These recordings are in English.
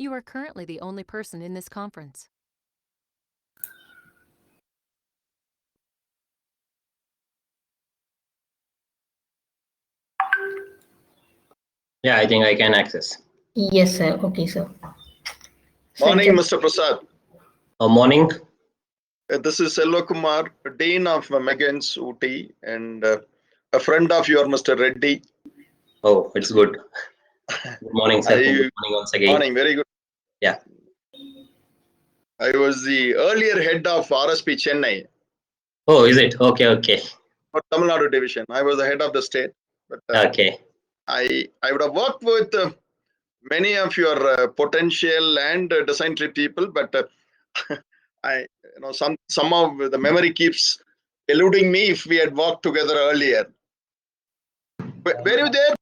You are currently the only person in this conference. Yeah, I think I can access. Yes, sir. Okay, sir. Morning, Mr. Prasad. Morning. This is Selva Kumar, Dean of McGANS Ooty, and a friend of your Mr. Reddy. Oh, it's good. Good morning, sir. Good morning once again. Morning, very good. Yeah. I was the earlier head of RSP Chennai. Oh, is it? Okay, okay. For Tamil Nadu division. I was the head of the state. But Okay. I would have worked with many of your potential and design tree people, but somehow the memory keeps eluding me if we had worked together earlier. Were you there,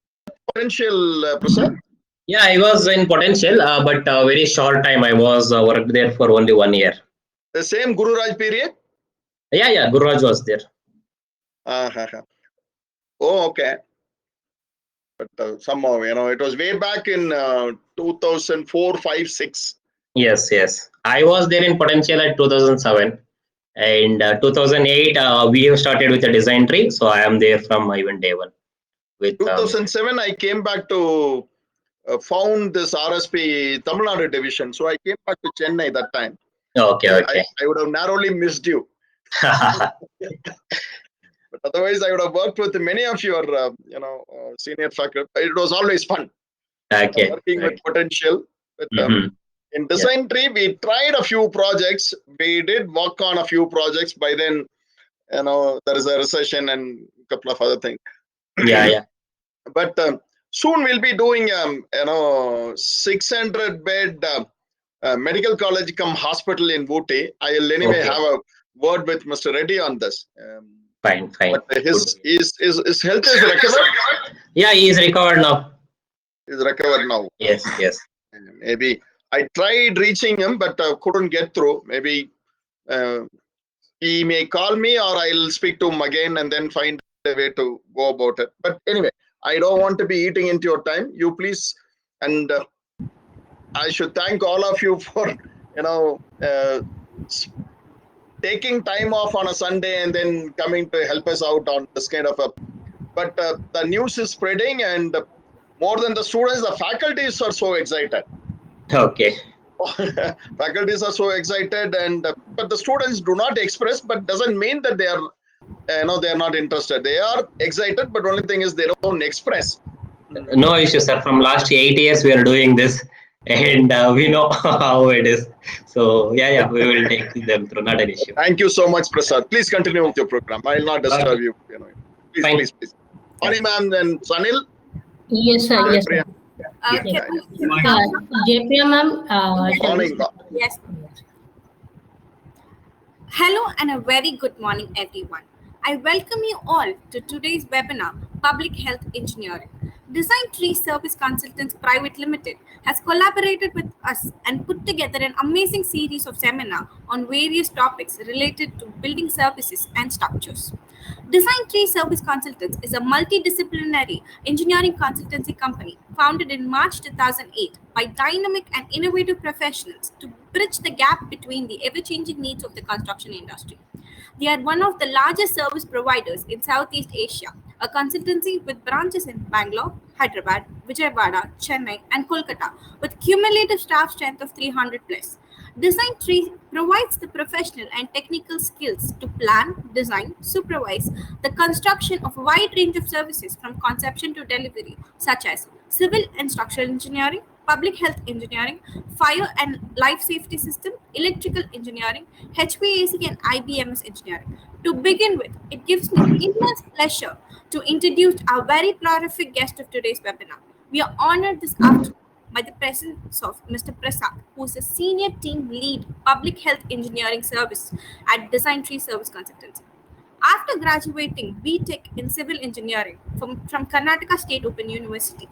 potential Prasad? Yeah, I was in potential, but very short time. I was worked there for only 1 year. The same Guru Raj period? Yeah, Guru Raj was there. Oh, okay. But somehow, it was way back in 2004, 5, 6. Yes. I was there in potential at 2007. And 2008, we have started with a design tree. So I am there from even day one. With 2007, I came back to found this RSP Tamil Nadu division. So I came back to Chennai that time. Okay. I would have narrowly missed you. But otherwise, I would have worked with many of your, senior faculty. It was always fun. Okay. Working with potential. But, in design tree, we tried a few projects. We did work on a few projects. By then, there is a recession and a couple of other things. Yeah. But soon we'll be doing 600 bed medical college come hospital in Ooty. I'll anyway have a word with Mr. Reddy on this. Fine. But his health is recovered. Yeah, he is recovered now. He's recovered now. Yes. Maybe I tried reaching him, but couldn't get through. Maybe he may call me, or I'll speak to him again and then find a way to go about it. But anyway, I don't want to be eating into your time. You please, and I should thank all of you for taking time off on a Sunday and then coming to help us out on this kind of a. But the news is spreading, and more than the students, the faculties are so excited. Okay. Faculties are so excited, and but the students do not express. But doesn't mean that they are, they are not interested. They are excited, but only thing is they don't express. No issue, sir. From last 8 years, we are doing this, and we know how it is. So yeah, we will take them through. Not an issue. Thank you so much, Prasad. Please continue with your program. I will not disturb you. Please. Sorry, ma'am, and Sanil. Yes, sir. Yes, sir. JPM, ma'am. Morning. Yes. Hello and a very good morning, everyone. I welcome you all to today's webinar, Public Health Engineering. Design Tree Service Consultants Private Limited has collaborated with us and put together an amazing series of seminars on various topics related to building services and structures. Design Tree Service Consultants is a multidisciplinary engineering consultancy company founded in March 2008 by dynamic and innovative professionals to bridge the gap between the ever-changing needs of the construction industry. They are one of the largest service providers in Southeast Asia, a consultancy with branches in Bangalore, Hyderabad, Vijayawada, Chennai, and Kolkata, with cumulative staff strength of 300 plus. Design Tree provides the professional and technical skills to plan, design, supervise the construction of a wide range of services from conception to delivery, such as civil and structural engineering, public health engineering, fire and life safety system, electrical engineering, HVAC and IBMS engineering. To begin with, it gives me immense pleasure to introduce our very prolific guest of today's webinar. We are honored this afternoon by the presence of Mr. Prasad, who is a senior team lead public health engineering service at Design Tree Service Consultancy. After graduating BTech in civil engineering from Karnataka State Open University,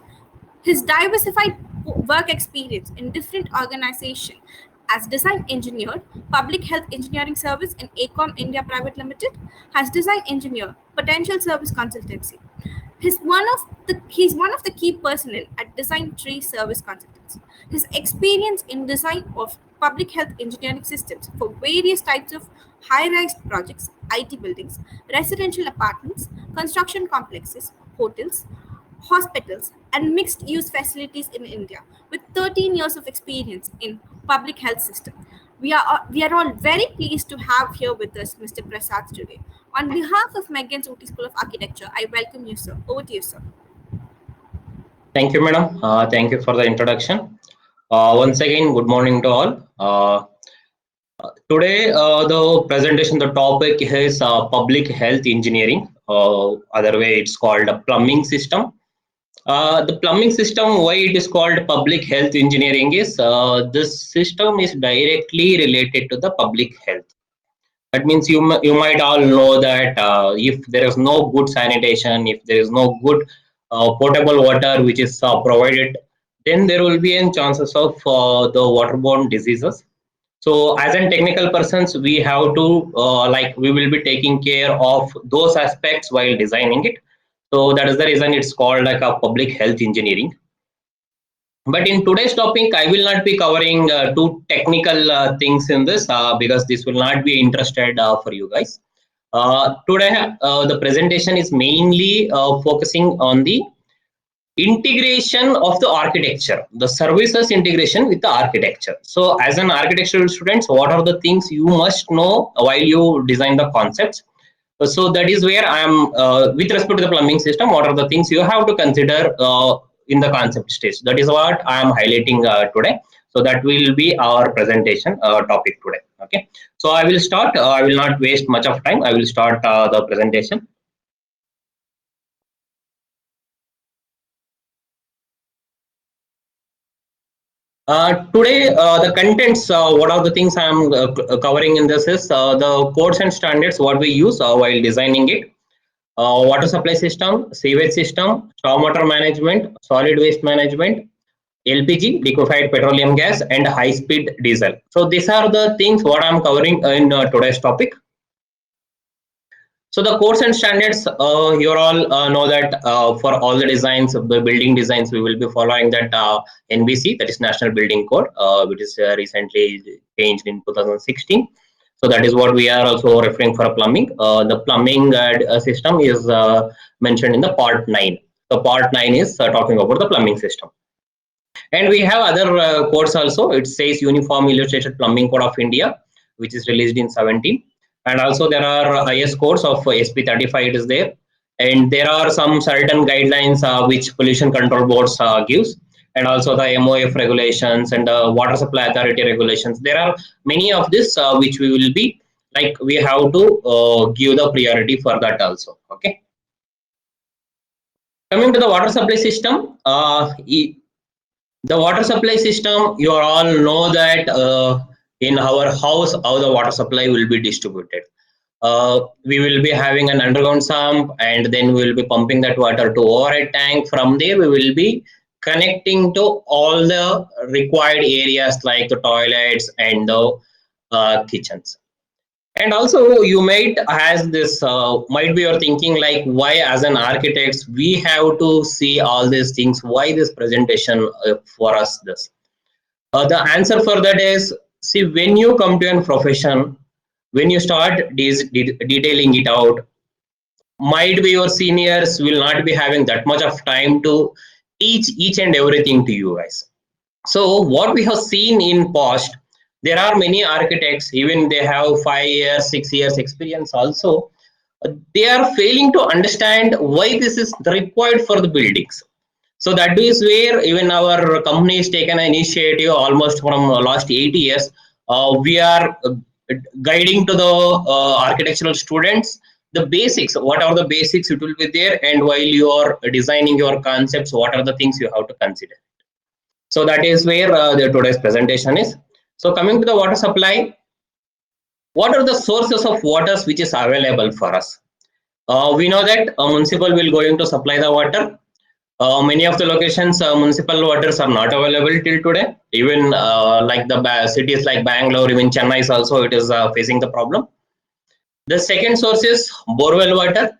his diversified work experience in different organizations as design engineer, public health engineering service in ACOM India Private Limited, has design engineer, potential service consultancy. He's one of the key personnel at Design Tree Service Consultancy. consultants. His experience in design of public health engineering systems for various types of high-rise projects, IT buildings, residential apartments, construction complexes, hotels, hospitals, and mixed-use facilities in India, with 13 years of experience in public health system. We are all very pleased to have here with us Mr. Prasad today. On behalf of McGANS Ooty School of Architecture, I welcome you, sir. Over to you, sir. Thank you, madam. Thank you for the introduction. Once again, good morning to all. Today, the presentation, the topic is public health engineering. Other way, it's called a plumbing system. The plumbing system, why it is called public health engineering is this system is directly related to the public health. That means you might all know that if there is no good sanitation, if there is no good potable water which is provided, then there will be a chances of the waterborne diseases. So as in technical persons, we have to we will be taking care of those aspects while designing it. So that is the reason it's called like a public health engineering. But in today's topic, I will not be covering too technical things in this because this will not be interested for you guys. Today, the presentation is mainly focusing on the integration of the architecture, the services integration with the architecture. So as an architectural students, what are the things you must know while you design the concepts? So that is where I am with respect to the plumbing system, what are the things you have to consider in the concept stage? That is what I am highlighting today. So that will be our presentation topic today. Okay, so I will start. I will not waste much of time. I will start the presentation. Today, the contents, what are the things I am covering in this is the codes and standards what we use while designing it. Water supply system, sewage system, stormwater management, solid waste management, LPG, liquefied petroleum gas, and high-speed diesel. So these are the things what I'm covering in today's topic. So the codes and standards, you all know that for all the designs, the building designs, we will be following that NBC, that is National Building Code, which is recently changed in 2016. So that is what we are also referring for plumbing. The plumbing system is mentioned in the part 9. So part 9 is talking about the plumbing system. And we have other codes also. It says Uniform Illustrated Plumbing Code of India, which is released in 17. And also there are IS codes of SP35, it is there. And there are some certain guidelines which pollution control boards gives. And also the MOF regulations and the water supply authority regulations. There are many of this which we will be we have to give the priority for that also. Okay. Coming to the water supply system, the water supply system, you all know that in our house how the water supply will be distributed. We will be having an underground sump, and then we will be pumping that water to overhead tank. From there we will be connecting to all the required areas like the toilets and the kitchens. And also you might might be you're thinking like, why as an architect we have to see all these things, why this presentation for us this. The answer for that is, see, when you come to a profession, when you start detailing it out, might be your seniors will not be having that much of time to teach each and everything to you guys. So what we have seen in past, there are many architects, even they have 5 years, 6 years experience also, they are failing to understand why this is required for the buildings. So that is where even our company has taken an initiative almost from last 8 years. We are guiding to the architectural students the basics, what are the basics it will be there, and while you are designing your concepts, what are the things you have to consider. So that is where the today's presentation is. So coming to the water supply, what are the sources of waters which is available for us? We know that municipal will going to supply the water. Many of the locations, municipal waters are not available till today. Even like the cities like Bangalore, even Chennai is also it is facing the problem. The second source is borewell water.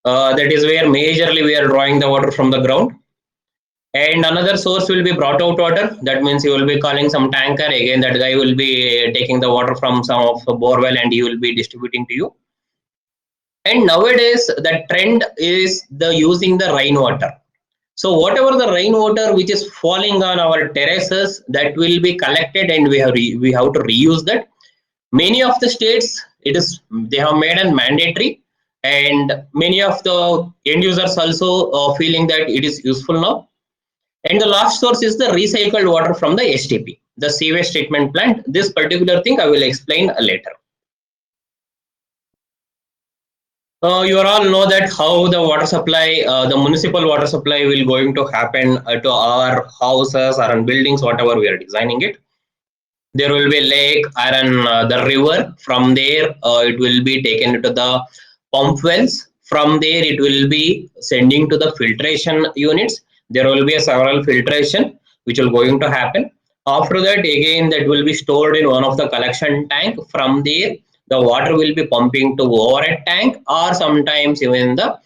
That is where majorly we are drawing the water from the ground. and another source will be brought out water. That means you will be calling some tanker. Again, that guy will be taking the water from some of the borewell and he will be distributing to you. And nowadays, the trend is the using the rainwater. So whatever the rainwater which is falling on our terraces, that will be collected and we have to reuse that. Many of the states, they have made it mandatory, and many of the end users also feeling that it is useful now. And the last source is the recycled water from the STP, the sewage treatment plant. This particular thing I will explain later. You all know that how the water supply, the municipal water supply will going to happen to our houses or in buildings, whatever we are designing it. There will be a lake or the river. From there, it will be taken to the pump wells. From there, it will be sending to the filtration units. There will be a several filtration which will going to happen. After that, again, that will be stored in one of the collection tank. From there, the water will be pumping to overhead tank or sometimes even the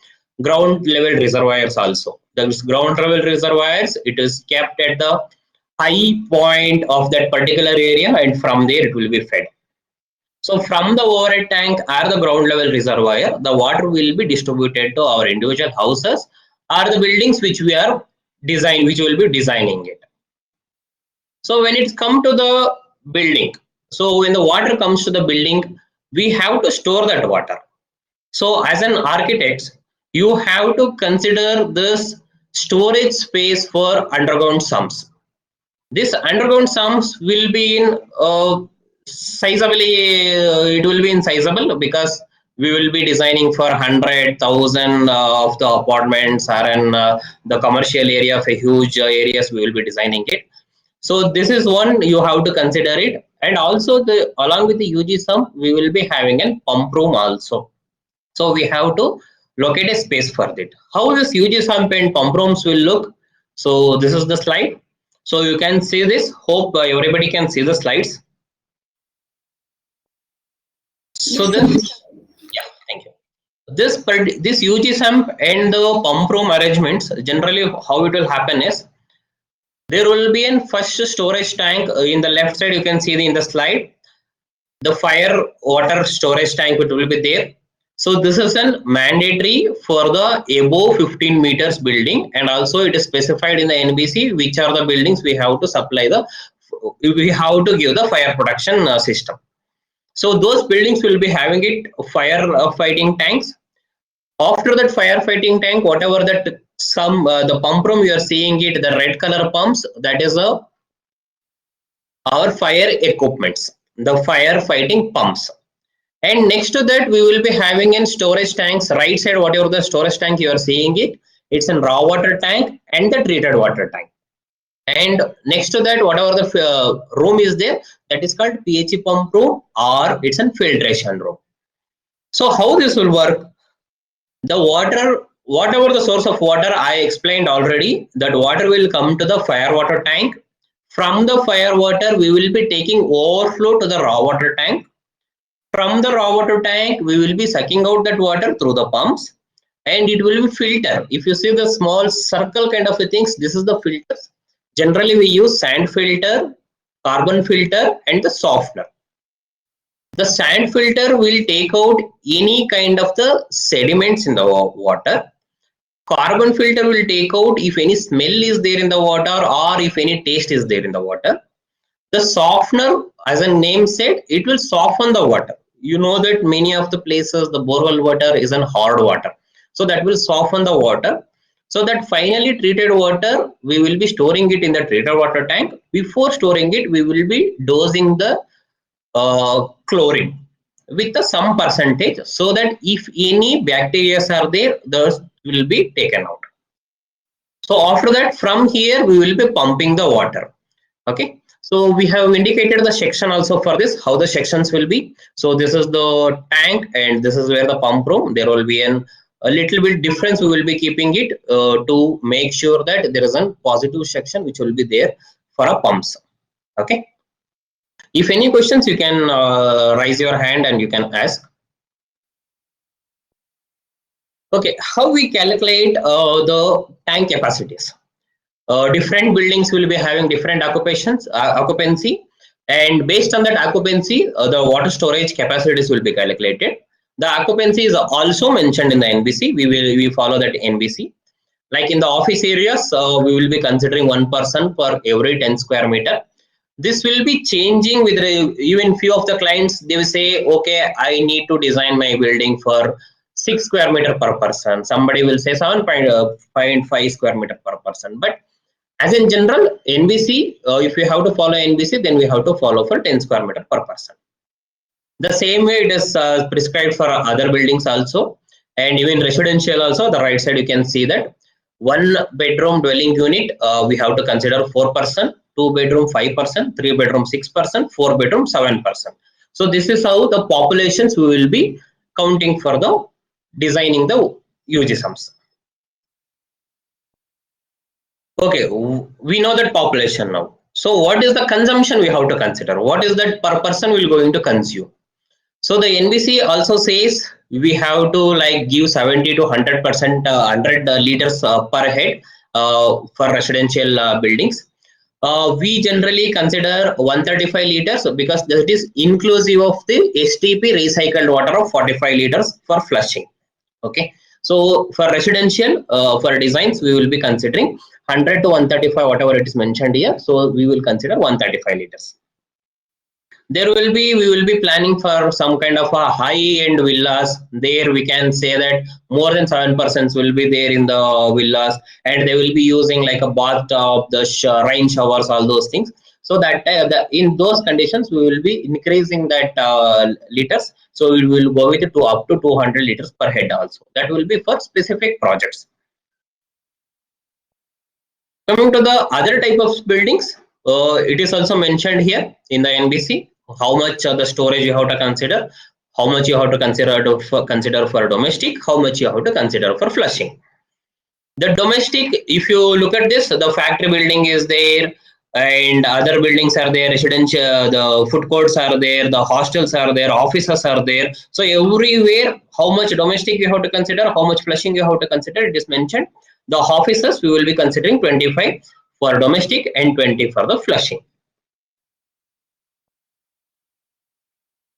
ground level reservoirs also. Those ground level reservoirs, it is kept at the high point of that particular area, and from there it will be fed. So from the overhead tank or the ground level reservoir, the water will be distributed to our individual houses or the buildings which which will be designing it. So when it's come to the building, so when the water comes to the building, we have to store that water. So as an architect, you have to consider this storage space for underground sumps. This underground sumps will be in sizably, it will be in sizable because we will be designing for 100,000 of the apartments or in the commercial area of a huge areas we will be designing it. So this is one you have to consider it, and also the along with the UG sump we will be having a pump room also. So we have to locate a space for that. How this UG sump and pump rooms will look? So this is the slide. So you can see this. Hope everybody can see the slides. So Yes, this, sir. yeah, thank you. This UG sump and the pump room arrangements, generally how it will happen is there will be a first storage tank in the left side. You can see in the slide the fire water storage tank, it will be there. So this is a mandatory for the above 15 meters building, and also it is specified in the NBC which are the buildings we have to supply we have to give the fire protection system. So those buildings will be having it fire fighting tanks. After that firefighting tank, whatever that the pump room you are seeing it, the red color pumps, that is our fire equipments, the firefighting pumps. And next to that, we will be having in storage tanks. Right side, whatever the storage tank you are seeing it, it's a raw water tank and the treated water tank. And next to that, whatever the room is there, that is called PHE pump room or it's a filtration room. So how this will work? The water, whatever the source of water, I explained already, that water will come to the fire water tank. From the fire water, we will be taking overflow to the raw water tank. From the raw water tank, we will be sucking out that water through the pumps and it will be filtered. If you see the small circle kind of a things, this is the filters. Generally, we use sand filter, carbon filter and the softener. The sand filter will take out any kind of the sediments in the water. Carbon filter will take out if any smell is there in the water or if any taste is there in the water. The softener, as a name said, it will soften the water. You know that many of the places the borewell water is in hard water. So that will soften the water. So that finally treated water, we will be storing it in the treated water tank. Before storing it, we will be dosing the chlorine with some percentage so that if any bacteria are there, those will be taken out. So after that, from here, we will be pumping the water. Okay. So we have indicated the section also for this, how the sections will be. So this is the tank and this is where the pump room. There will be a little bit difference. We will be keeping it to make sure that there is a positive section which will be there for a pumps. Okay. If any questions, you can raise your hand and you can ask. Okay, how we calculate the tank capacities? different buildings will be having different occupancy, and based on that occupancy, the water storage capacities will be calculated. The occupancy is also mentioned in the NBC. We follow that NBC. Like in the office areas, we will be considering one person per every 10 square meter. This will be changing with even few of the clients. They will say, okay, I need to design my building for 6 square meter per person. Somebody will say 7.5 square meter per person. But as in general, NBC, if we have to follow NBC, then we have to follow for 10 square meter per person. The same way it is prescribed for other buildings also, and even residential also. The right side you can see that one bedroom dwelling unit, we have to consider 4%, two bedroom 5%, three bedroom 6%, four bedroom 7%. So this is how the populations we will be counting for the designing the UG sums. Okay, we know that population now. So what is the consumption we have to consider? What is that per person will going to consume? So the NBC also says we have to like give 70 to 100%, 100 liters per head for residential buildings. We generally consider 135 liters because that is inclusive of the STP recycled water of 45 liters for flushing. Okay, so for residential, for designs, we will be considering 100 to 135, whatever it is mentioned here. So we will consider 135 liters. We will be planning for some kind of a high end villas. There we can say that more than 7% will be there in the villas, and they will be using like a bathtub, the rain showers, all those things. So that in those conditions we will be increasing that liters. So we will go with it to up to 200 liters per head also. That will be for specific projects. Coming to the other type of buildings, it is also mentioned here in the NBC how much the storage you have to consider, how much you have to consider for domestic, how much you have to consider for flushing. The domestic, if you look at this, the factory building is there, and other buildings are there, residential, the food courts are there, the hostels are there, offices are there. So everywhere, how much domestic you have to consider, how much flushing you have to consider, it is mentioned. The offices we will be considering 25 for domestic and 20 for the flushing.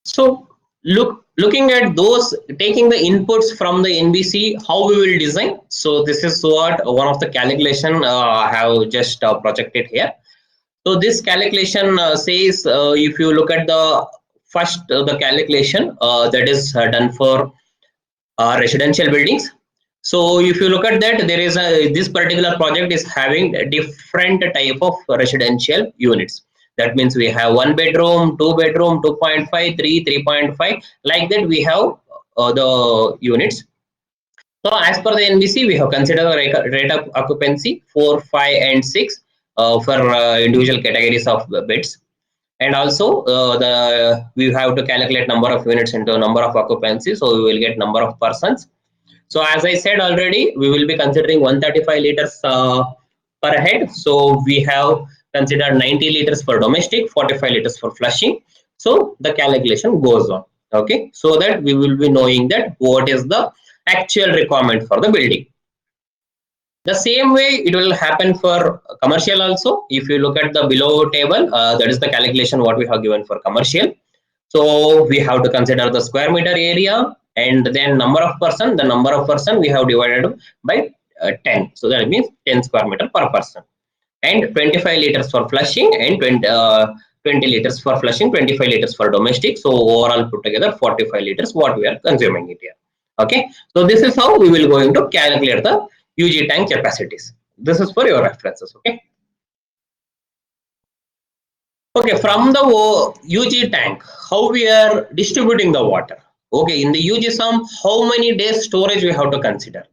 So looking at those, taking the inputs from the NBC, how we will design. So this is what one of the calculation I have just projected here. So this calculation says, if you look at the first the calculation that is done for residential buildings. So if you look at that, there is this particular project is having a different type of residential units. That means we have one bedroom, two bedroom, 2.5, 3, 3.5. Like that we have the units. So as per the NBC, we have considered the rate of occupancy 4, 5, and 6 for individual categories of beds. And also we have to calculate number of units into number of occupancy. So we will get number of persons. So as I said already, we will be considering 135 liters per head. So we have considered 90 liters for domestic, 45 liters for flushing. So the calculation goes on. Okay, so that we will be knowing that what is the actual requirement for the building. The same way it will happen for commercial also. If you look at the below table, that is the calculation what we have given for commercial. So we have to consider the square meter area, and then number of person. The number of person we have divided by 10. So that means 10 square meter per person. And 25 liters for flushing, and 20 liters for flushing, 25 liters for domestic. So overall put together 45 liters what we are consuming it here. Okay. So this is how we will going to calculate the UG tank capacities. This is for your references. Okay. Okay, from the UG tank, how we are distributing the water. Okay, in the UG sum, how many days storage we have to consider?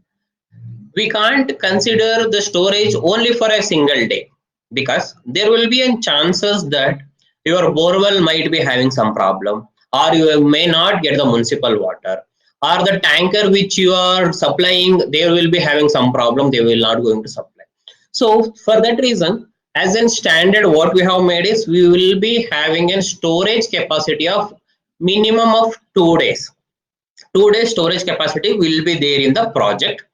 We can't consider the storage only for a single day, because there will be a chances that your borewell might be having some problem, or you may not get the municipal water, or the tanker which you are supplying, they will be having some problem, they will not going to supply. So for that reason, as in standard, what we have made is we will be having a storage capacity of minimum of 2 days. 2 days storage capacity will be there in the project.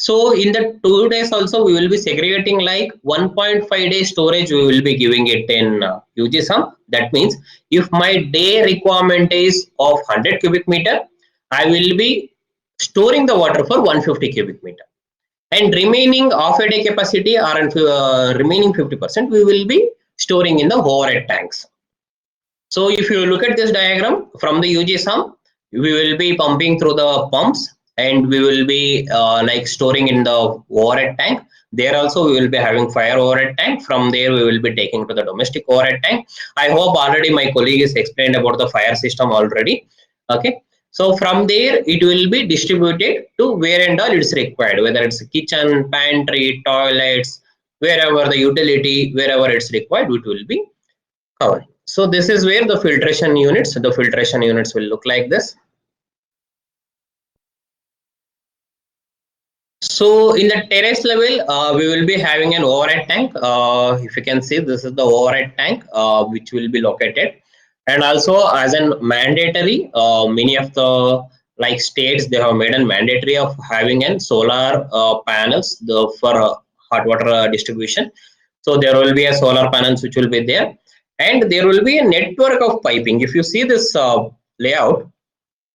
So in the 2 days also we will be segregating like 1.5 day storage we will be giving it in UG sum. That means if my day requirement is of 100 cubic meter, I will be storing the water for 150 cubic meter. And remaining half a day capacity or remaining 50% we will be storing in the overhead tanks. So if you look at this diagram from the UG sum, we will be pumping through the pumps and we will be like storing in the overhead tank. There also we will be having fire overhead tank. From there we will be taking to the domestic overhead tank. I hope already my colleague has explained about the fire system already. Okay. So from there it will be distributed to where and all it's required, whether it's kitchen, pantry, toilets, wherever the utility, wherever it's required, it will be covered. So this is where the filtration units will look like this. So in the terrace level, we will be having an overhead tank. If you can see, this is the overhead tank which will be located. And also as a mandatory, many of the like states, they have made a mandatory of having an solar panels for hot water distribution. So there will be a solar panels which will be there, and there will be a network of piping. If you see this layout,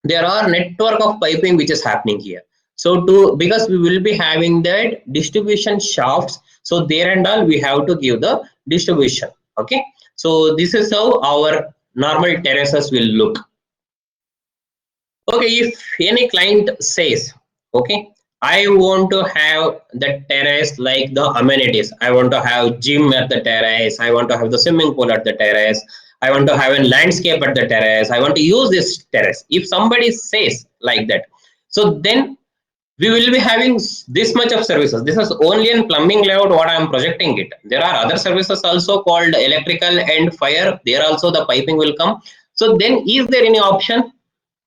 there are network of piping which is happening here. So to, because we will be having that distribution shafts, so there and all we have to give the distribution. Okay, so this is how our normal terraces will look. Okay, if any client says, okay, I want to have the terrace like the amenities. I want to have gym at the terrace. I want to have the swimming pool at the terrace. I want to have a landscape at the terrace. I want to use this terrace. If somebody says like that, so then we will be having this much of services. This is only in plumbing layout what I am projecting it. There are other services also called electrical and fire. There also the piping will come. So then is there any option?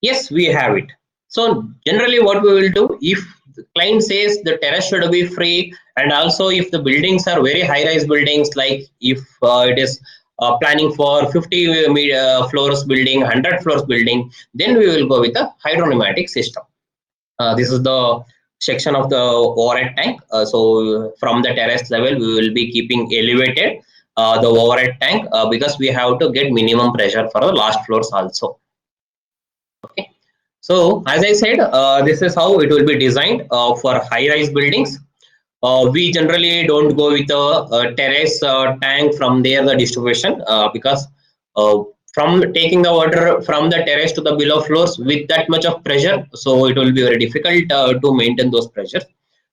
Yes, we have it. So generally what we will do, if the client says the terrace should be free, and also if the buildings are very high rise buildings, like if it is planning for 50 floors building, 100 floors building, then we will go with a hydropneumatic system. This is the section of the overhead tank. So from the terrace level we will be keeping elevated the overhead tank because we have to get minimum pressure for the last floors also. Okay, so as I said, this is how it will be designed for high-rise buildings. We generally don't go with a terrace tank from there the distribution because uh, from taking the water from the terrace to the below floors with that much of pressure, so it will be very difficult to maintain those pressures.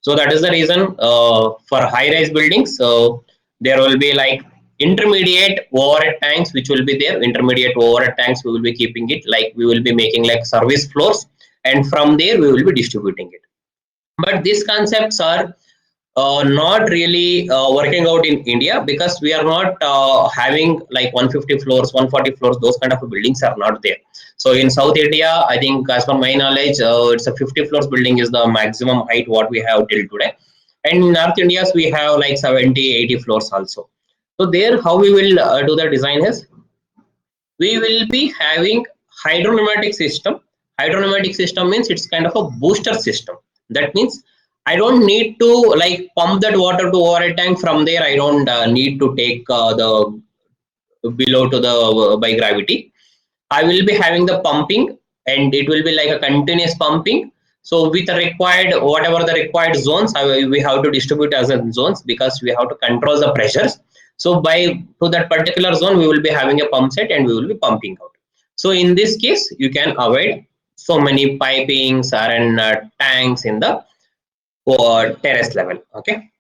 So that is the reason for high-rise buildings. So there will be like intermediate overhead tanks which will be there. Intermediate overhead tanks we will be keeping it, like we will be making like service floors, and from there we will be distributing it. But these concepts are not really working out in India because we are not having like 150 floors, 140 floors, those kind of buildings are not there. So in South India, I think as per my knowledge, it's a 50 floors building is the maximum height what we have till today. And in North India, we have like 70, 80 floors also. So there, how we will do the design is, we will be having hydropneumatic system. Hydropneumatic system means it's kind of a booster system. That means I don't need to like pump that water to overhead tank. From there I don't need to take the below to the by gravity. I will be having the pumping, and it will be like a continuous pumping. So with the required, whatever the required zones, we have to distribute as a zones because we have to control the pressures. So by to that particular zone, we will be having a pump set and we will be pumping out. So in this case, you can avoid so many pipings or in tanks in the terrace level. Okay.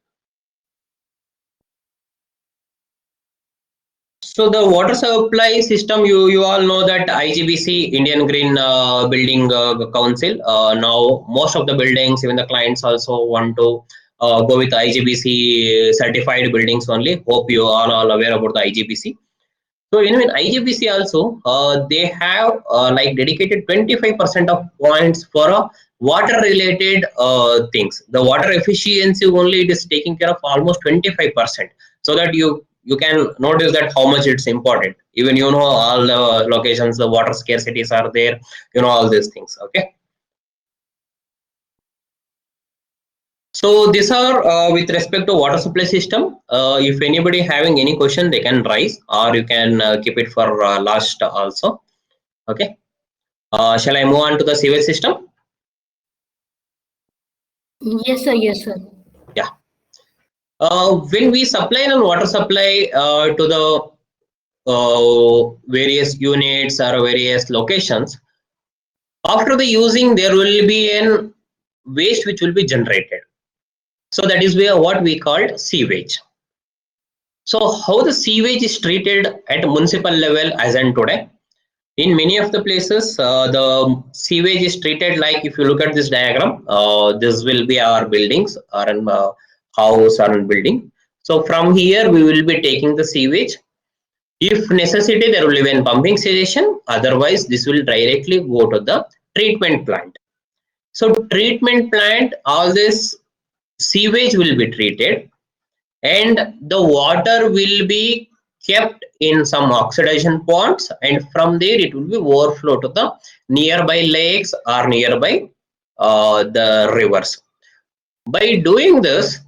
So the water supply system, you all know that IGBC, Indian Green Building Council. Now most of the buildings, even the clients also want to go with IGBC certified buildings only. Hope you all are aware about the IGBC. So in IGBC also, they have like dedicated 25% of points for water related things. The water efficiency only it is taking care of almost 25%. So that you can notice that how much it's important. Even you know all the locations, the water scarcities are there. You know all these things. Okay. So these are with respect to water supply system. If anybody having any question, they can raise, or you can keep it for last also. Okay. Shall I move on to the sewage system? Yes, sir. Yes, sir. Yeah. When we supply a water supply to the various units or various locations, after the using, there will be an waste which will be generated. So that is where what we called sewage. So how the sewage is treated at municipal level as in today? In many of the places, the sewage is treated like, if you look at this diagram, this will be our buildings or an house or an building. So from here, we will be taking the sewage. If necessity, there will be a pumping station. Otherwise, this will directly go to the treatment plant. So treatment plant, all this sewage will be treated, and the water will be kept in some oxidation ponds, and from there it will be overflow to the nearby lakes or nearby the rivers. By doing this,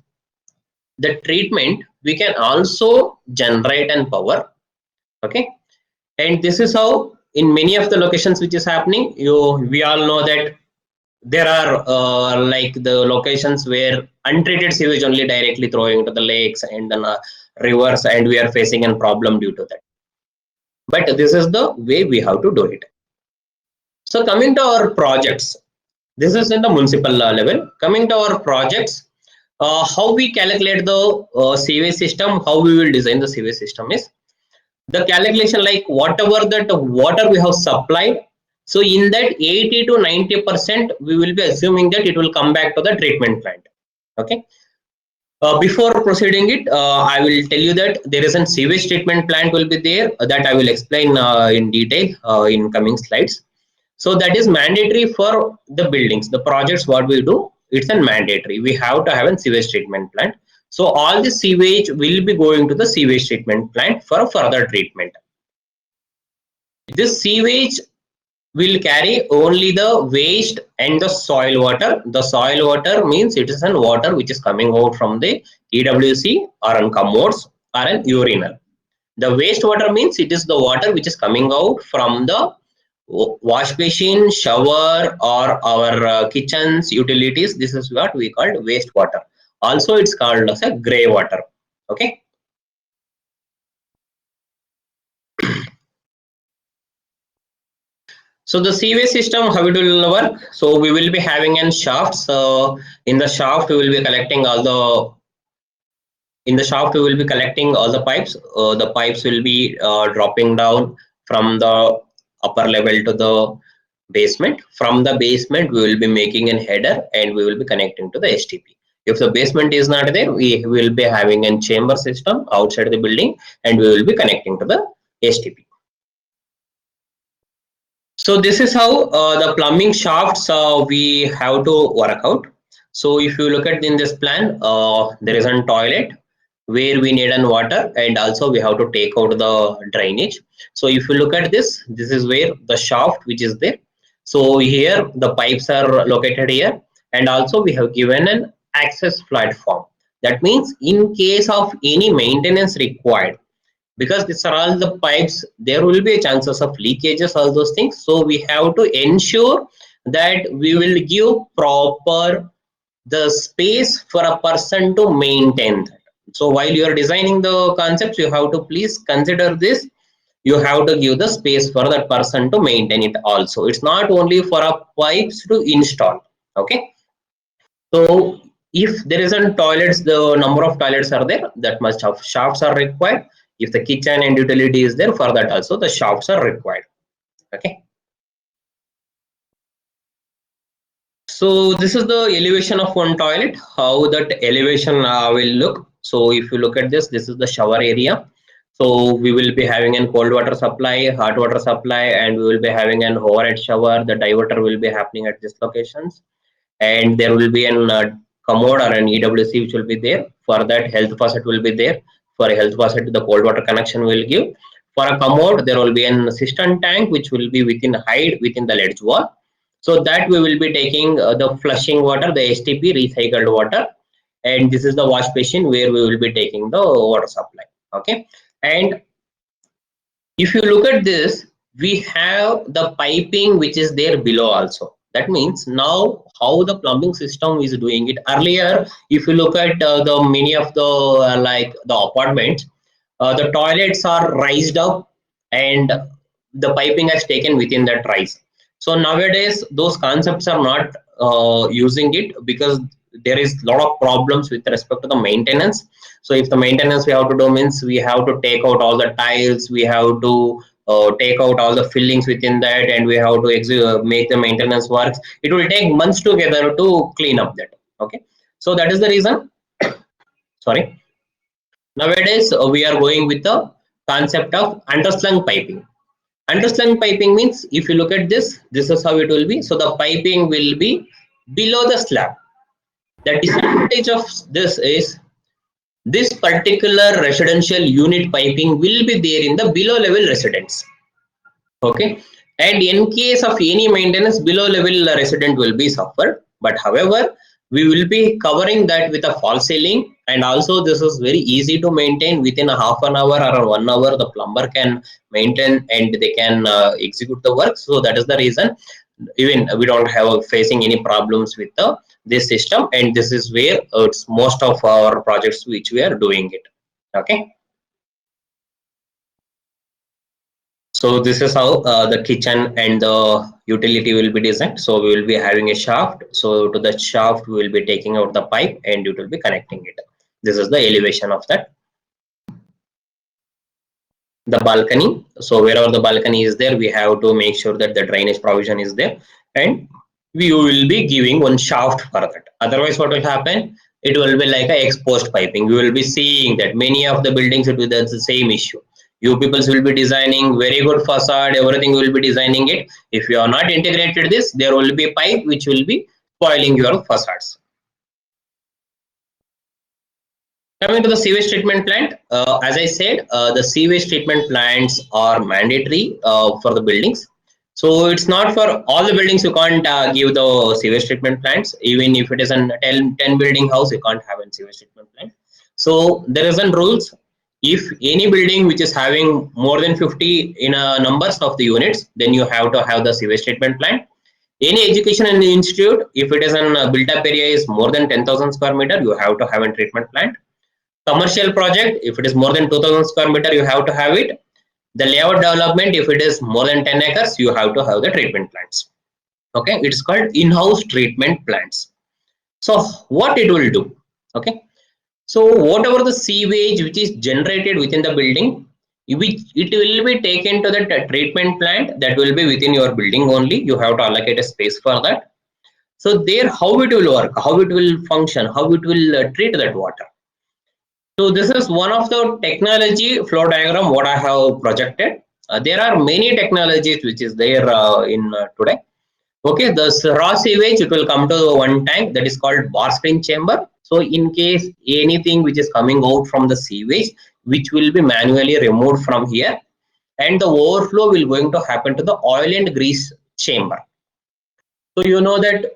the treatment, we can also generate and power. Okay, and this is how in many of the locations which is happening, we all know that there are like the locations where untreated sewage only directly throwing into the lakes and then rivers, and we are facing a problem due to that. But this is the way we have to do it. So coming to our projects, this is in the municipal level. Coming to our projects, how we calculate the sewage system, how we will design the sewage system is the calculation, like whatever that water we have supplied, so in that 80 to 90% we will be assuming that it will come back to the treatment plant. Okay. Before proceeding it, I will tell you that there is a sewage treatment plant will be there, that I will explain in detail in coming slides. So that is mandatory for the buildings, the projects what we do, it's a mandatory. We have to have a sewage treatment plant. So all the sewage will be going to the sewage treatment plant for further treatment. This sewage will carry only the waste and the soil water. The soil water means it is an water which is coming out from the EWC or an commodes or an urinal. The wastewater means it is the water which is coming out from the wash basin, shower, or our kitchens, utilities. This is what we call wastewater. Also, it's called as a grey water. Okay. So the sewage system, how it will work? So we will be having a shaft. So in the shaft, we will be collecting all the. In the shaft, we will be collecting all the pipes. The pipes will be dropping down from the upper level to the basement. From the basement, we will be making a header and we will be connecting to the STP. If the basement is not there, we will be having a chamber system outside the building and we will be connecting to the STP. So this is how the plumbing shafts we have to work out. So if you look at in this plan, there is a toilet where we need an water, and also we have to take out the drainage. So if you look at this, this is where the shaft which is there. So here the pipes are located here, and also we have given an access platform. That means in case of any maintenance required, because these are all the pipes, there will be chances of leakages, all those things. So we have to ensure that we will give proper the space for a person to maintain that. So while you are designing the concepts, you have to please consider this. You have to give the space for that person to maintain it also. It's not only for a pipes to install. Okay. So if there isn't toilets, the number of toilets are there, that much of shafts are required. If the kitchen and utility is there, for that also the shafts are required. Okay. So this is the elevation of one toilet, how that elevation will look. So if you look at this, this is the shower area. So we will be having a cold water supply, hot water supply, and we will be having an overhead shower. The diverter will be happening at these locations, and there will be an commode or an EWC which will be there. For that, health faucet will be there. For a health faucet, the cold water connection will give. For a commode, there will be an cistern tank which will be within height within the ledge wall. So that we will be taking the flushing water, the STP recycled water, and this is the wash basin where we will be taking the water supply. Okay, and if you look at this, we have the piping which is there below also. That means now how the plumbing system is doing it. Earlier, if you look at the many of the like the apartments, the toilets are raised up and the piping has taken within that rise. So nowadays those concepts are not using it because there is a lot of problems with respect to the maintenance. So if the maintenance we have to do means we have to take out all the tiles, we have to take out all the fillings within that, and we have to make the maintenance works. It will take months together to clean up that. Okay, so that is the reason. Sorry. Nowadays, we are going with the concept of underslung piping. Underslung piping means if you look at this, this is how it will be. So the piping will be below the slab. The disadvantage of this is this particular residential unit piping will be there in the below level residence. Okay, and in case of any maintenance, below level resident will be suffered, but however we will be covering that with a false ceiling, and also this is very easy to maintain. Within a half an hour or 1 hour the plumber can maintain and they can execute the work. So that is the reason even we don't have facing any problems with the this system, and this is where it's most of our projects which we are doing it. Okay, so this is how the kitchen and the utility will be designed. So we will be having a shaft. So to the shaft, we will be taking out the pipe and it will be connecting it. This is the elevation of that. The balcony. So wherever the balcony is there, we have to make sure that the drainage provision is there, and we will be giving one shaft for that. Otherwise, what will happen? It will be like a exposed piping. We will be seeing that many of the buildings will be the same issue. You people will be designing very good facade, everything will be designing it. If you are not integrated this, there will be a pipe which will be spoiling your facades. Coming to the sewage treatment plant, as I said, the sewage treatment plants are mandatory for the buildings. So it's not for all the buildings. You can't give the sewage treatment plants. Even if it is a 10 building house, you can't have a sewage treatment plant. So there isn't rules. If any building which is having more than 50 in numbers of the units, then you have to have the sewage treatment plant. Any education in the institute, if it is an built up area is more than 10,000 square meter, you have to have a treatment plant. Commercial project, if it is more than 2000 square meter, you have to have it. The layout development, if it is more than 10 acres, you have to have the treatment plants. Okay, it's called in-house treatment plants. So what it will do? Okay, so whatever the sewage which is generated within the building, which it will be taken to the treatment plant that will be within your building only. You have to allocate a space for that. So there, how it will work, how it will function, how it will treat that water. So this is one of the technology flow diagram what I have projected. There are many technologies which is there in today. Okay, the raw sewage, it will come to one tank that is called bar screen chamber. So in case anything which is coming out from the sewage, which will be manually removed from here, and the overflow will going to happen to the oil and grease chamber. So you know that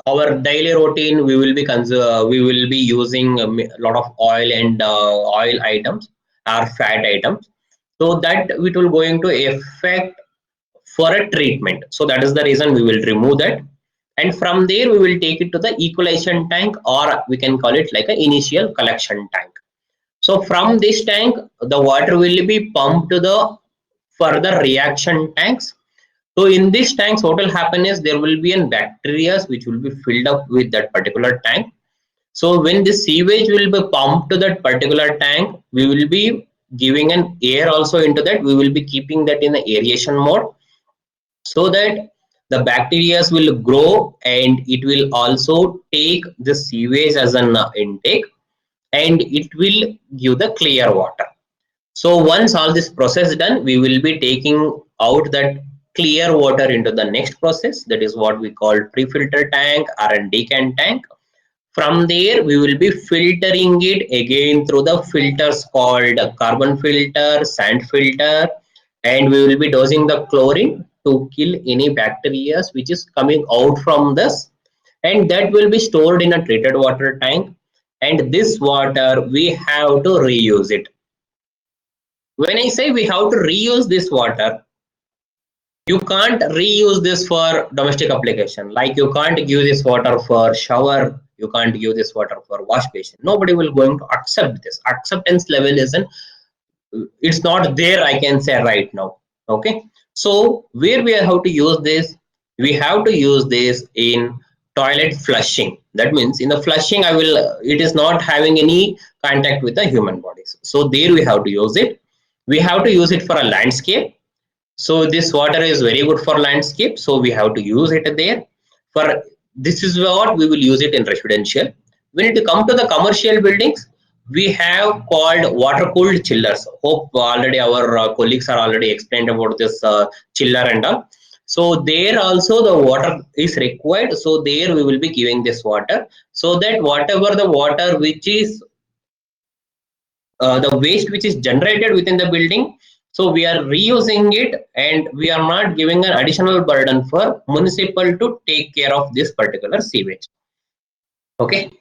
our daily routine we will be using a lot of oil and oil items or fat items, so that it will going to affect for a treatment. So that is the reason we will remove that, and from there we will take it to the equalization tank, or we can call it like an initial collection tank. So from this tank the water will be pumped to the further reaction tanks. So in these tanks, what will happen is there will be an bacteria which will be filled up with that particular tank. So when the sewage will be pumped to that particular tank, we will be giving an air also into that. We will be keeping that in the aeration mode, so that the bacteria will grow and it will also take the sewage as an intake, and it will give the clear water. So once all this process done, we will be taking out that clear water into the next process. That is what we call pre-filter tank or a decant tank. From there, we will be filtering it again through the filters called carbon filter, sand filter, and we will be dosing the chlorine to kill any bacteria which is coming out from this, and that will be stored in a treated water tank. and this water we have to reuse it. When I say we have to reuse this water, you can't reuse this for domestic application. Like you can't use this water for shower, you can't use this water for wash basin. Nobody will going to accept this. Acceptance level isn't, it's not there, I can say right now. Okay, so where we have to use this, we have to use this in toilet flushing. That means in the flushing, I will, it is not having any contact with the human bodies, so there we have to use it. We have to use it for a landscape, so this water is very good for landscape, so we have to use it there. For this is what we will use it in residential. When it come to the commercial buildings, we have called water cooled chillers. Hope already our colleagues are already explained about this chiller and all. So there also the water is required. So there we will be giving this water, so that whatever the water which is the waste which is generated within the building, so we are reusing it, and we are not giving an additional burden for municipal to take care of this particular sewage. Okay,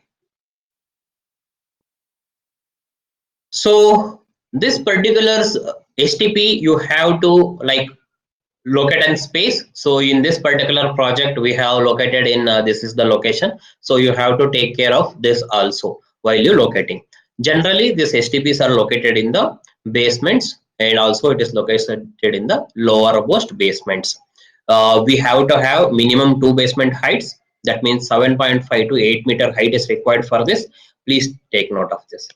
so this particular STP you have to like locate and space. So in this particular project we have located in this is the location, so you have to take care of this also while you locating. Generally these STPs are located in the basements, and also it is located in the lower most basements. We have to have minimum 2 basement heights, that means 7.5 to 8 meter height is required for this. Please take note of this.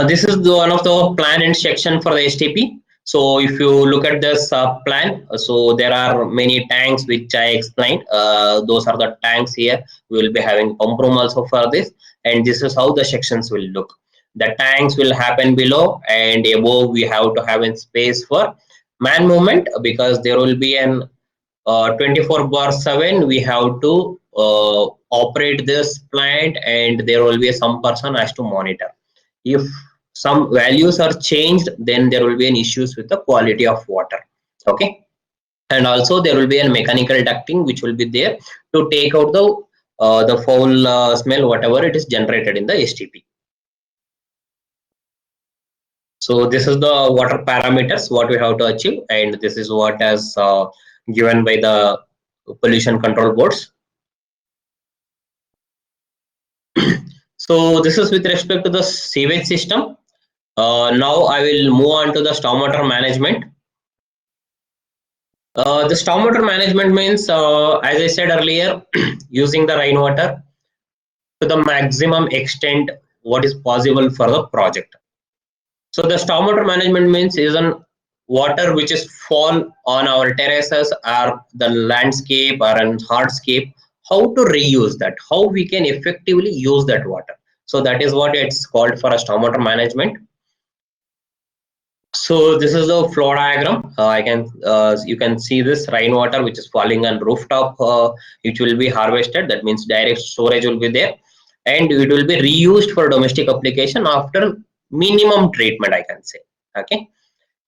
This is one of the plan and section for the STP. So if you look at this plan, so there are many tanks which I explained. Those are the tanks here. We will be having pump room also for this, and this is how the sections will look. The tanks will happen below, and above we have to have a space for man movement, because there will be an 24/7 we have to operate this plant, and there will be some person has to monitor. If some values are changed, then there will be an issues with the quality of water. Okay, and also there will be a mechanical ducting which will be there to take out the foul smell whatever it is generated in the STP. So this is the water parameters what we have to achieve, and this is what is given by the pollution control boards. So this is with respect to the sewage system. Now I will move on to the stormwater management. The stormwater management means, as I said earlier, using the rainwater to the maximum extent what is possible for the project. So the stormwater management means is an water which is fall on our terraces or the landscape or an hardscape. How to reuse that? How we can effectively use that water? So that is what it's called for a stormwater management. So this is the flow diagram. You can see this rainwater which is falling on rooftop, which will be harvested. That means direct storage will be there, and it will be reused for domestic application after minimum treatment, I can say. Okay,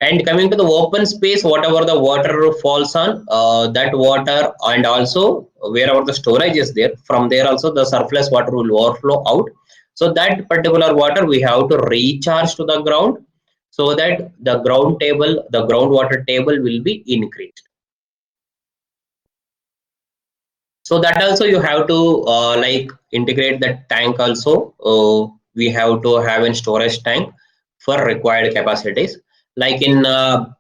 and coming to the open space, whatever the water falls on, that water, and also wherever the storage is there, from there also the surplus water will overflow out. So that particular water we have to recharge to the ground, so that the groundwater table will be increased. So that also you have to like integrate that tank also. We have to have a storage tank for required capacities. Like in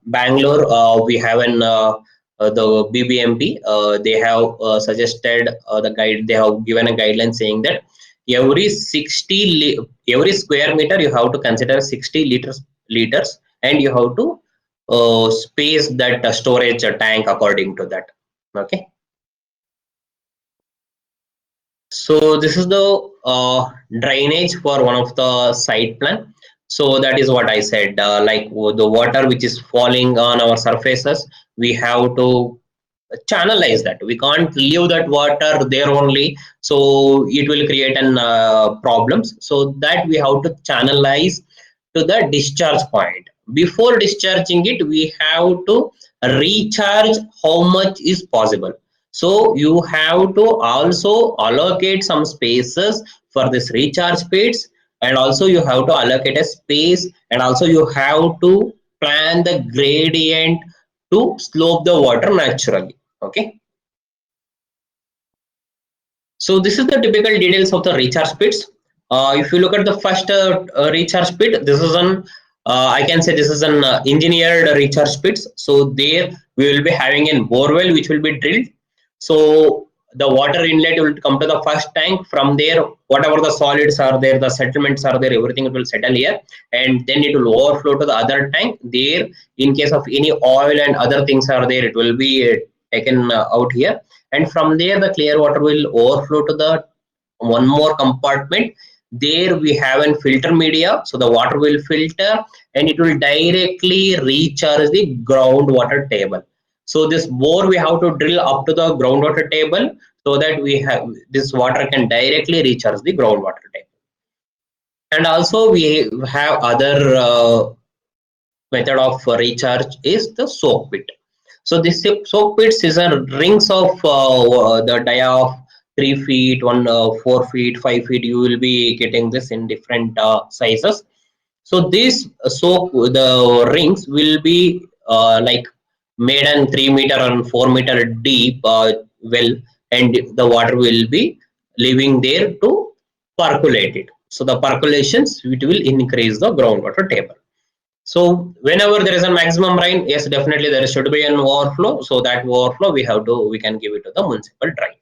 Bangalore, we have an the BBMP. They have suggested the guide. They have given a guideline saying that every square meter you have to consider 60 liters, and you have to space that storage tank according to that. Okay. So this is the drainage for one of the site plan. So that is what I said, like the water which is falling on our surfaces, we have to channelize that. We can't leave that water there only, so it will create an problems. So that we have to channelize to the discharge point. Before discharging it, we have to recharge how much is possible. So you have to also allocate some spaces for this recharge pits, and also you have to allocate a space, and also you have to plan the gradient to slope the water naturally. Okay. So this is the typical details of the recharge pits. If you look at the first recharge pit, this is an I can say this is an engineered recharge pits. So there we will be having a borewell which will be drilled. So the water inlet will come to the first tank. From there, whatever the solids are there, the settlements are there, everything will settle here, and then it will overflow to the other tank. There, in case of any oil and other things are there, it will be taken out here, and from there the clear water will overflow to the one more compartment. There we have a filter media, so the water will filter and it will directly recharge the groundwater table. So this bore we have to drill up to the groundwater table, so that we have this water can directly recharge the groundwater table. And also we have other method of recharge is the soak pit. So this soak pits is a rings of the dia of 3 feet, 4 feet, 5 feet. You will be getting this in different sizes. So this soak the rings will be like made an 3 meter and 4 meter deep well, and the water will be living there to percolate it. So the percolations it will increase the groundwater table. So whenever there is a maximum rain, yes, definitely there should be an overflow. So that overflow we can give it to the municipal drive.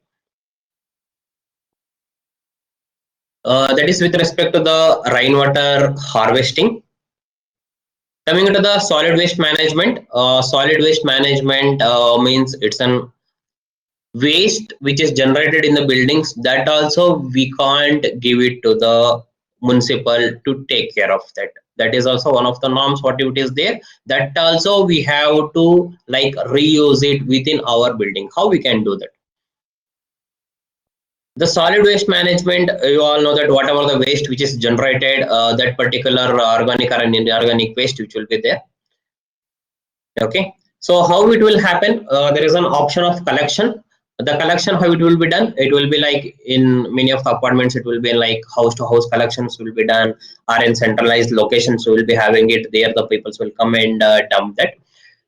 That is with respect to the rainwater harvesting. Coming to the solid waste management, means it's an waste which is generated in the buildings, that also we can't give it to the municipal to take care of that. That is also one of the norms what it is there, that also we have to like reuse it within our building. How we can do that? The solid waste management, you all know that whatever the waste which is generated, that particular organic or inorganic waste which will be there. Okay, so how it will happen? There is an option of collection. The collection, how it will be done? It will be like in many of the apartments, it will be like house to house collections will be done, or in centralized locations we will be having it there. The people will come and dump that.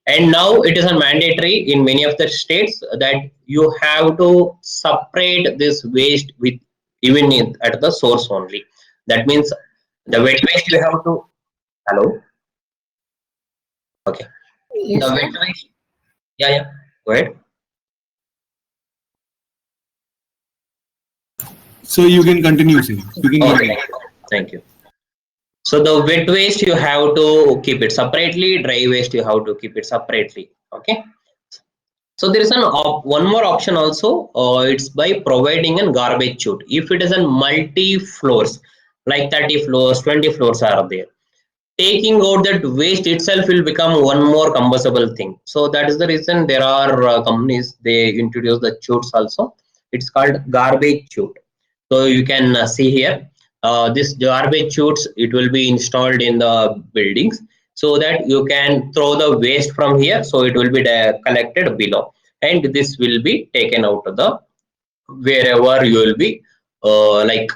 And now it is a mandatory in many of the states that you have to separate this waste with even at the source only. That means the wet waste you have to. Hello. Okay. The Yes, wet sir. waste. Yeah, yeah. Go ahead. So you can continue, sir. You can Okay, continue. thank you. So the wet waste you have to keep it separately, dry waste you have to keep it separately. Okay. So there is one more option also. It's by providing a garbage chute. If it is a multi floors, like 30 floors, 20 floors are there, taking out that waste itself will become one more cumbersome thing. So that is the reason there are companies they introduce the chutes also. It's called garbage chute. So you can see here this garbage chutes, it will be installed in the buildings, so that you can throw the waste from here, so it will be collected below, and this will be taken out of the wherever you will be like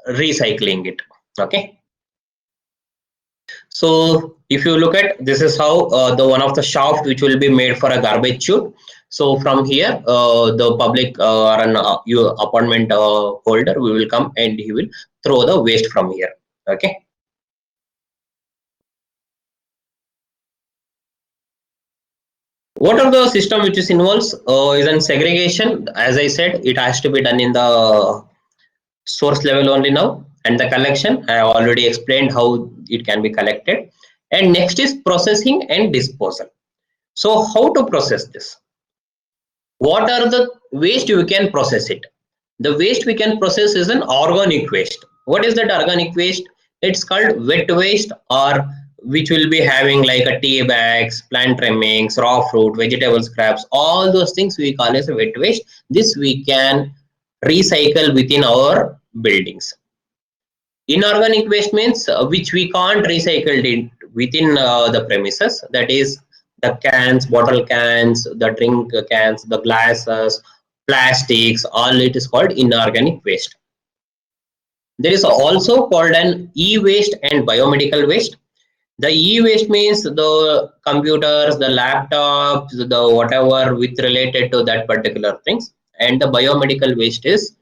recycling it. Okay. So if you look at, this is how the one of the shaft which will be made for a garbage chute. So from here, the public or an your apartment holder we will come and he will throw the waste from here. Okay. What are the system which is involves is in segregation. As I said, it has to be done in the source level only now, and the collection I have already explained how it can be collected. And next is processing and disposal. So how to process this? What are the waste you can process it? The waste we can process is an organic waste. What is that organic waste? It's called wet waste, or which will be having like a tea bags, plant trimmings, raw fruit, vegetable scraps, all those things we call as a wet waste. This we can recycle within our buildings. Inorganic waste means which we can't recycle it within the premises. That is the cans, bottle cans, the drink cans, the glasses, plastics, all it is called inorganic waste. There is also called an e-waste and biomedical waste. The e-waste means the computers, the laptops, the whatever with related to that particular things, and the biomedical waste is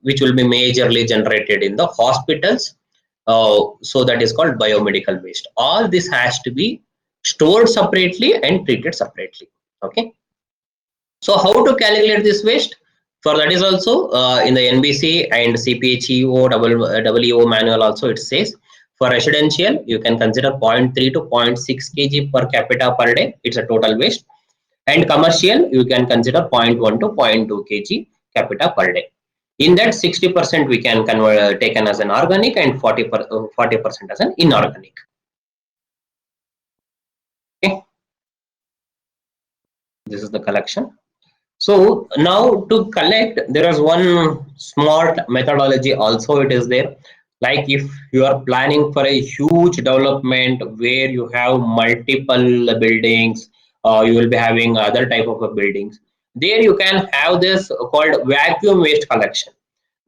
which will be majorly generated in the hospitals. So that is called biomedical waste. All this has to be stored separately and treated separately. Okay. So how to calculate this waste? For that is also in the NBC and CPHEO WO manual also it says for residential you can consider 0.3 to 0.6 kg per capita per day. It's a total waste. And commercial you can consider 0.1 to 0.2 kg capita per day. In that 60% we can convert taken as an organic and 40% as an inorganic. Okay. This is the collection. So now to collect, there is one smart methodology also it is there. Like if you are planning for a huge development where you have multiple buildings, you will be having other type of buildings. There you can have this called vacuum waste collection.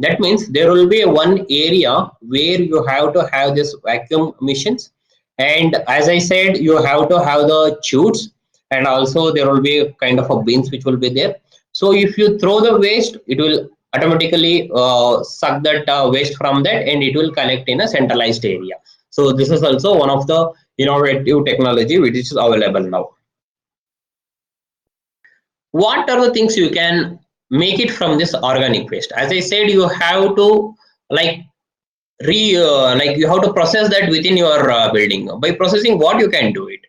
That means there will be one area where you have to have this vacuum machines, and as I said, you have to have the chutes, and also there will be kind of a bins which will be there. So if you throw the waste, it will automatically suck that waste from that, and it will collect in a centralized area. So this is also one of the innovative technology which is available now. What are the things you can make it from this organic waste? As I said, you have to like like you have to process that within your building. By processing, what you can do it,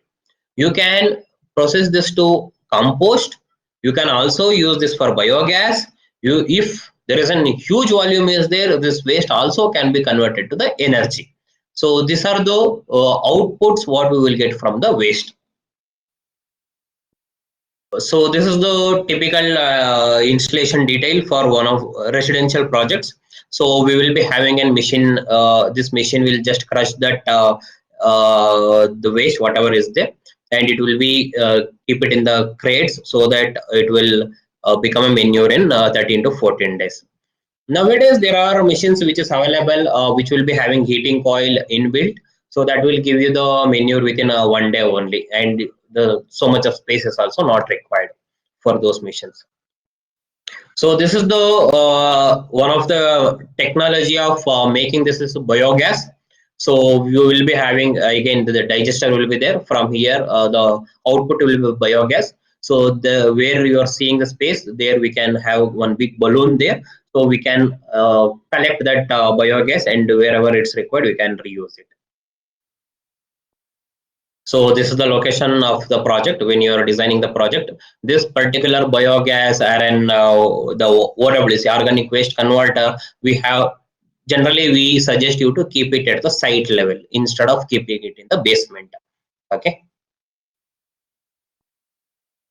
you can process this to compost. You can also use this for biogas. You, if there is a huge volume is there, this waste also can be converted to the energy. So these are the outputs what we will get from the waste. So this is the typical installation detail for one of residential projects. So we will be having a machine. This machine will just crush that the waste whatever is there, and it will be keep it in the crates so that it will become a manure in 13 to 14 days. Nowadays, there are machines which is available, which will be having heating coil inbuilt, so that will give you the manure within one day only, and the so much of space is also not required for those machines. So this is the one of the technology of making this is biogas. So you will be having again the digester will be there. From here, the output will be biogas. So the where you are seeing the space there, we can have one big balloon there. So we can collect that biogas, and wherever it's required, we can reuse it. So this is the location of the project when you are designing the project. This particular biogas and the OWC organic waste converter, we have generally we suggest you to keep it at the site level instead of keeping it in the basement. Okay.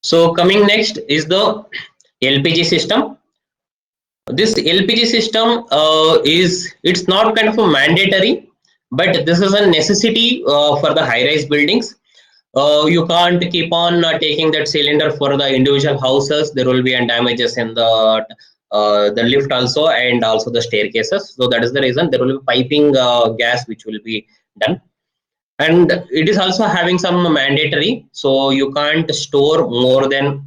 So coming next is the LPG system. This LPG system it's not kind of a mandatory, but this is a necessity for the high-rise buildings. You can't keep on taking that cylinder for the individual houses. There will be damages in the lift also, and also the staircases. So that is the reason there will be piping gas which will be done, and it is also having some mandatory. So you can't store more than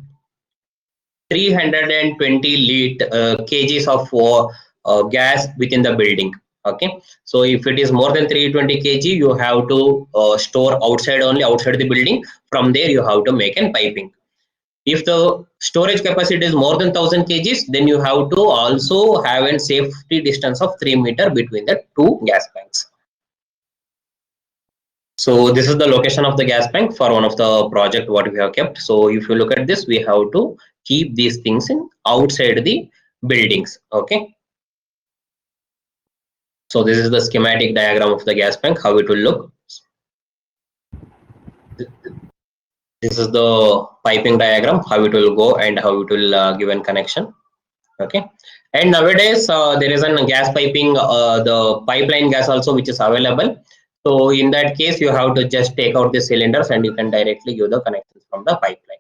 320 kgs of gas within the building. Okay, so if it is more than 320 kg, you have to store outside, only outside the building. From there you have to make a piping. If the storage capacity is more than 1000 kgs, then you have to also have a safety distance of 3 meters between the two gas banks. So this is the location of the gas bank for one of the project what we have kept. So if you look at this, we have to keep these things in outside the buildings. Okay. So this is the schematic diagram of the gas bank, how it will look. This is the piping diagram, how it will go and how it will give a connection. Okay. And nowadays there is a gas piping, the pipeline gas also which is available. So in that case, you have to just take out the cylinders and you can directly give the connections from the pipeline.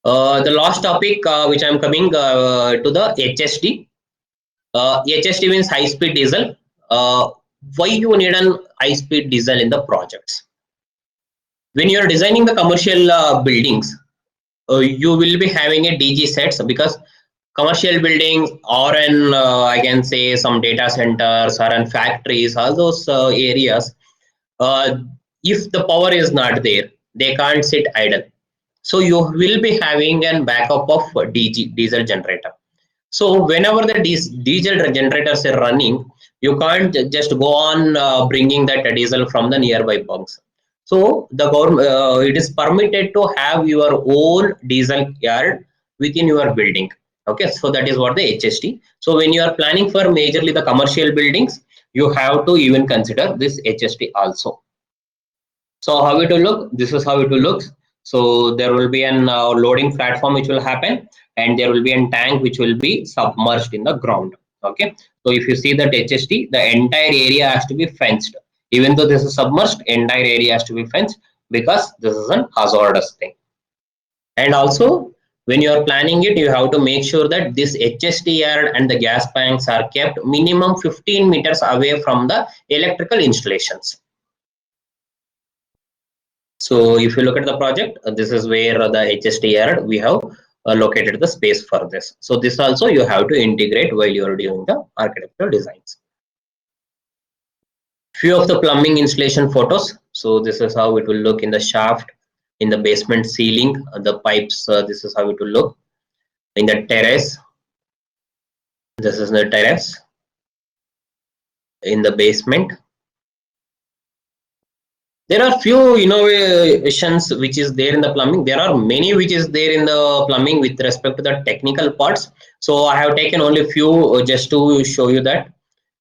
The last topic which I'm coming to the HSD. HSD means high speed diesel. Why you need an high speed diesel in the projects? When you are designing the commercial buildings, you will be having a DG sets, because commercial buildings or in I can say some data centers or in factories, all those areas, uh, if the power is not there, they can't sit idle. So you will be having an backup of diesel generator. So whenever the diesel generators are running, you can't just go on bringing that diesel from the nearby bunks. So the government, it is permitted to have your own diesel yard within your building. Okay, so that is what the HST. So when you are planning for majorly the commercial buildings, you have to even consider this HST also. So how it will look? This is how it will look. So there will be an loading platform which will happen, and there will be a tank which will be submerged in the ground. Okay. So if you see that HST, the entire area has to be fenced. Even though this is submerged, entire area has to be fenced, because this is an hazardous thing. And also, when you are planning it, you have to make sure that this HST yard and the gas tanks are kept minimum 15 meters away from the electrical installations. So if you look at the project, this is where the HST yard we have located the space for this. So this also you have to integrate while you are doing the architectural designs. Few of the plumbing installation photos. So this is how it will look in the shaft, in the basement ceiling, the pipes. This is how it will look in the terrace. This is the terrace in the basement. There are few innovations which is there in the plumbing. There are many which is there in the plumbing with respect to the technical parts. So I have taken only few just to show you that.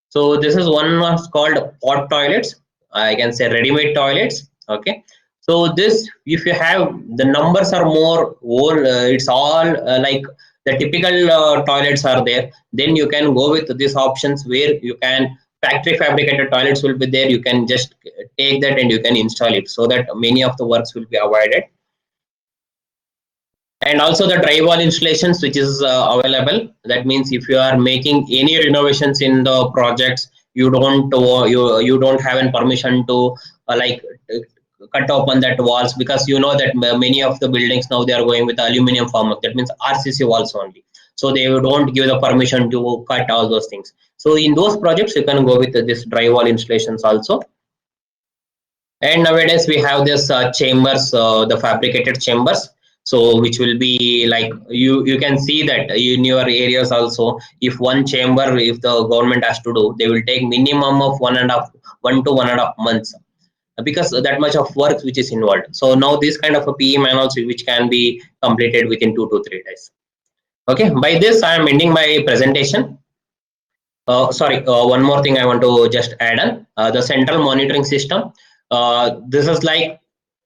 So this is one was called pot toilets. I can say ready-made toilets. Okay. So this, if you have the numbers are more old, it's all like the typical toilets are there. Then you can go with these options where you can factory fabricated toilets will be there. You can just take that and you can install it, so that many of the works will be avoided. And also the drywall installations which is available. That means if you are making any renovations in the projects, you don't have any permission to like cut open that walls, because you know that many of the buildings now they are going with aluminum form. That means RCC walls only. So they don't give the permission to cut all those things. So in those projects you can go with this drywall installations also. And nowadays we have this chambers, the fabricated chambers, so which will be like you can see that in your areas also. If one chamber, if the government has to do, they will take minimum of 1 to 1.5 months, because that much of work which is involved. So now this kind of a PE manuals which can be completed within 2 to 3 days. Okay, by this I am ending my presentation. Sorry, one more thing I want to just add on, the central monitoring system. This is like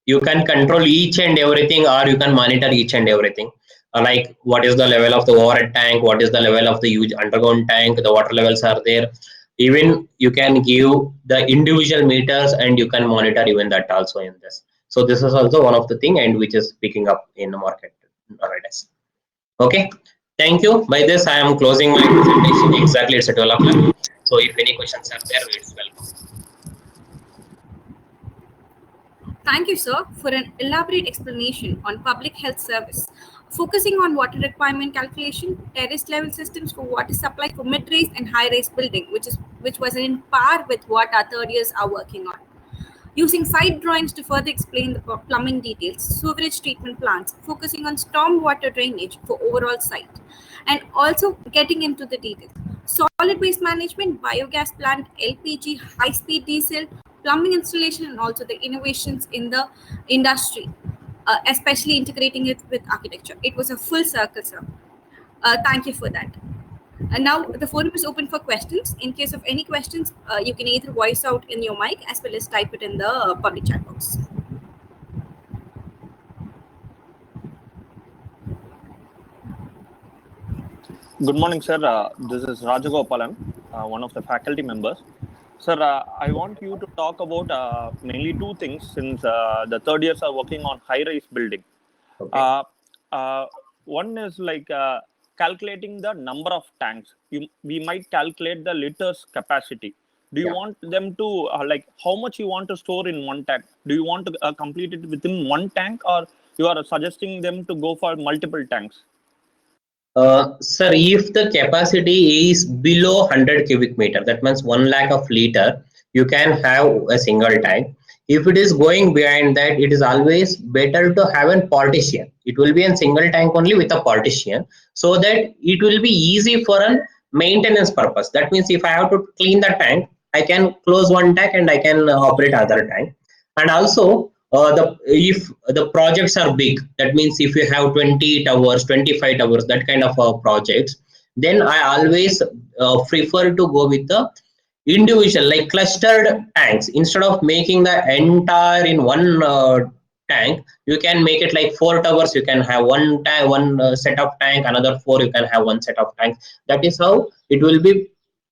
you can control each and everything, or you can monitor each and everything. Like what is the level of the overhead tank, what is the level of the huge underground tank, the water levels are there. Even you can give the individual meters and you can monitor even that also in this. So this is also one of the thing and which is picking up in the market nowadays. Okay, thank you. By this, I am closing my presentation. Exactly, it's at 12 o'clock. So, if any questions are there, it's welcome. Thank you, sir, for an elaborate explanation on public health service, focusing on water requirement calculation, terrace level systems for water supply for mid-rise and high-rise building, which was in par with what our third years are working on. Using site drawings to further explain the plumbing details, sewerage treatment plants, focusing on stormwater drainage for overall site, and also getting into the details. Solid waste management, biogas plant, LPG, high-speed diesel, plumbing installation, and also the innovations in the industry, especially integrating it with architecture. It was a full circle, sir. Thank you for that. And now the forum is open for questions. In case of any questions, you can either voice out in your mic as well as type it in the public chat box. Good morning, sir. This is Rajagopalan, one of the faculty members. Sir, I want you to talk about mainly two things since the third years are working on high-rise building. Okay. Uh, uh, One is like calculating the number of tanks. We might calculate the liters capacity. Do you Yeah. want them to like how much you want to store in one tank? Do you want to complete it within one tank, or you are suggesting them to go for multiple tanks? Sir, if the capacity is below 100 cubic meter, that means 1 lakh of liter, you can have a single tank. If it is going behind that, it is always better to have a partition. It will be a single tank only with a partition, so that it will be easy for a maintenance purpose. That means if I have to clean the tank, I can close one tank and I can operate other tank. And also, the if the projects are big, that means if you have 20 towers, 25 towers, that kind of projects, then I always prefer to go with the individual, like clustered tanks. Instead of making the entire in one tank, you can make it like 4 towers. You can have one tank, one set of tank, another 4 you can have one set of tanks. That is how it will be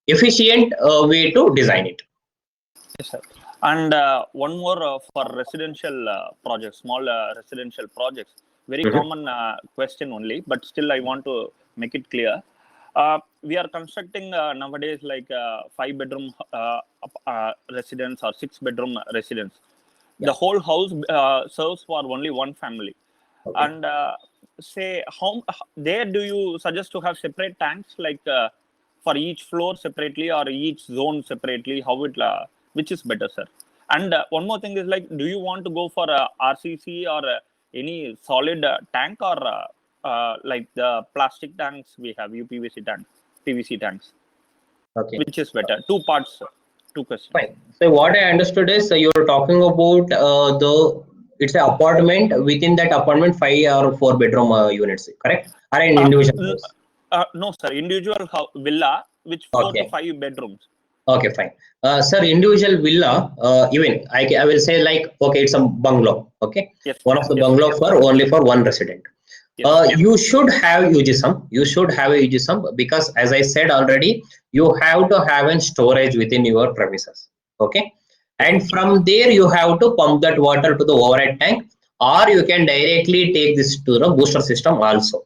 efficient way to design it. Yes, sir. And one more for residential projects, small residential projects. Very Mhm. common question only, but still I want to make it clear. We are constructing nowadays like 5 bedroom residence or 6 bedroom residence. Yeah. The whole house serves for only one family. Okay. And say how there do you suggest to have separate tanks like for each floor separately or each zone separately? How it which is better, sir? And one more thing is like, do you want to go for RCC or any solid tank or like the plastic tanks we have, UPVC tanks, PVC tanks? Okay. Which is better? Two parts, sir. Two questions. Fine. So what I understood is you're talking about the it's an apartment, within that apartment 5 or 4 bedroom units, correct? Or an individual house. No, sir. Individual villa, which 4 to 5 bedrooms. Okay, fine. Sir, individual villa, even I will say like, okay, it's a bungalow. Okay, Yes. one of the Yes. bungalow for only for one resident. Yes. You should have UGSM. You should have a UGSM because, as I said already, you have to have a storage within your premises. Okay, and from there you have to pump that water to the overhead tank, or you can directly take this to the booster system also.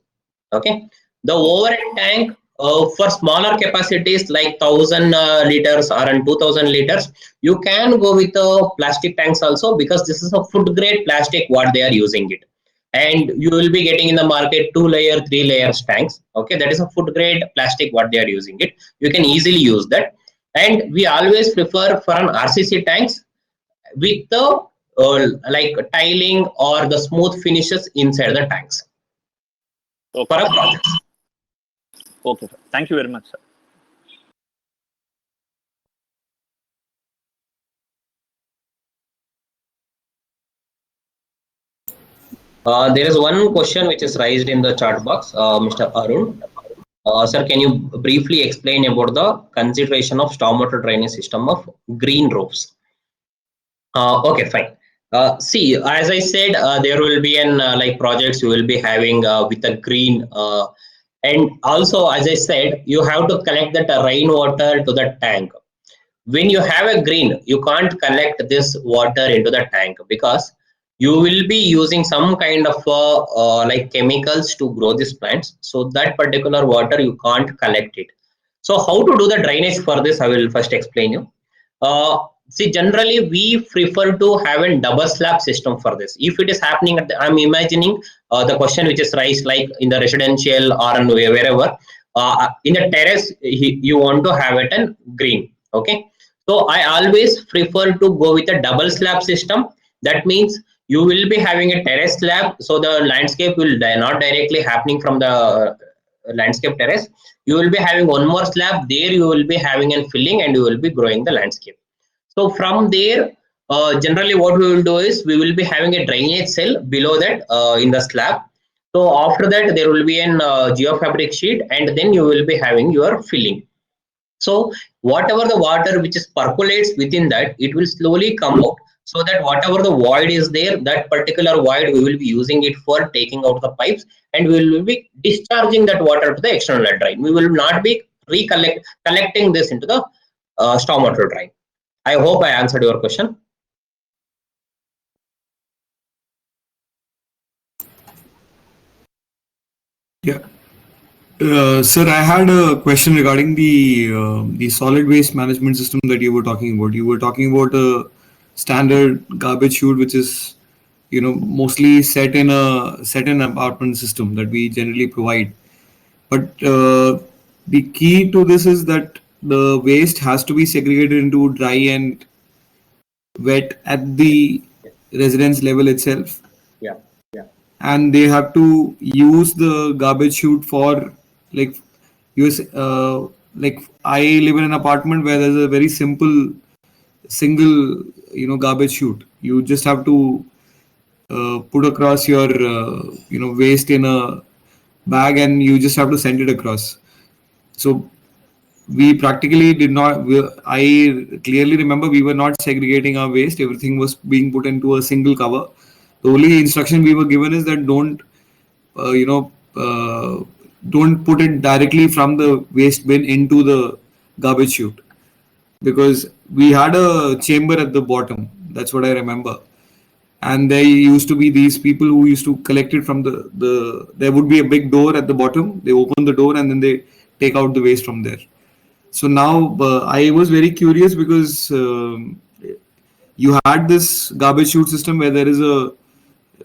Okay, the overhead tank for smaller capacities like 1000 liters or 2000 liters, you can go with plastic tanks also, because this is a food grade plastic what they are using it, and you will be getting in the market 2 layer 3 layers tanks. Okay, that is a food grade plastic what they are using it. You can easily use that, and we always prefer for an RCC tanks with the like tiling or the smooth finishes inside the tanks Okay. for a project. Okay, sir. Thank you very much, sir. There is one question which is raised in the chat box, Mr. Arun. Sir, can you briefly explain about the consideration of stormwater drainage system of green roofs? Okay, fine. See, as I said, there will be an like projects you will be having with a green, and also as I said, you have to collect that rainwater to the tank. When you have a green, you can't collect this water into the tank, because you will be using some kind of like chemicals to grow these plants, so that particular water you can't collect it. So how to do the drainage for this, I will first explain you. See, generally we prefer to have a double slab system for this. If it is happening at the, I'm imagining the question which is raised like in the residential or wherever, in the terrace you want to have it in green. Okay, so I always prefer to go with a double slab system. That means you will be having a terrace slab, so the landscape will not directly happening from the landscape terrace. You will be having one more slab there. You will be having a filling, and you will be growing the landscape. So from there, generally what we will do is we will be having a drainage cell below that in the slab. So after that, there will be an geofabric sheet, and then you will be having your filling. So whatever the water which is percolates within that, it will slowly come out, so that whatever the void is there, that particular void we will be using it for taking out the pipes, and we will be discharging that water to the external drain. We will not be collecting this into the stormwater drain. I hope I answered your question. Yeah. Sir, I had a question regarding the solid waste management system that you were talking about. You were talking about a standard garbage chute, which is, mostly set in apartment system that we generally provide. But the key to this is that the waste has to be segregated into dry and wet at the residence level itself, Yeah. and they have to use the garbage chute for, like, use like, I live in an apartment where there's a very simple single garbage chute. You just have to put across your waste in a bag, and you just have to send it across. So we practically did not, I clearly remember we were not segregating our waste. Everything was being put into a single cover. The only instruction we were given is that uh, you know don't put it directly from the waste bin into the garbage chute, because we had a chamber at the bottom. That's what I remember. And there used to be these people who used to collect it from the there would be a big door at the bottom. They open the door and then they take out the waste from there. So now I was very curious, because you had this garbage chute system where there is a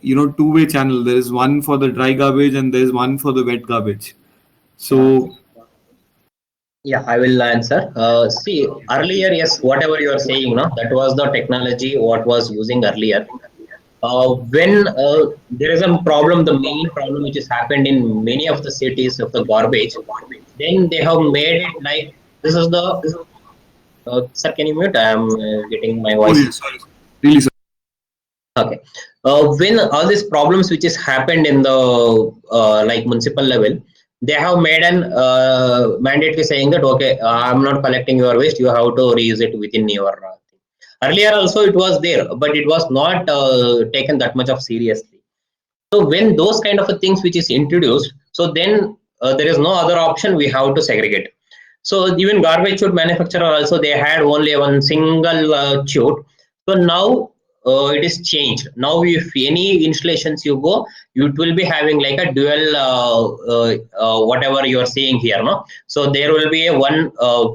two-way channel. There is one for the dry garbage and there is one for the wet garbage. So Yeah, I will answer. See, earlier, yes, whatever you are saying, no, that was the technology what was using earlier. When there is a problem, the main problem which has happened in many of the cities of the garbage, then they have made it like this is the. Sir, can you mute? I am getting my oh voice. yeah, sorry, really sorry. Okay. When all these problems which has happened in the like municipal level, they have made an mandatory saying that okay, I'm not collecting your waste. You have to reuse it within your. Earlier also it was there, but it was not taken that much of seriously. So when those kind of things which is introduced, so then there is no other option. We have to segregate. So even garbage chute manufacturer also they had only one single chute. So now it is changed. Now if any installations you go, it will be having like a dual whatever you are seeing here, no. So there will be a one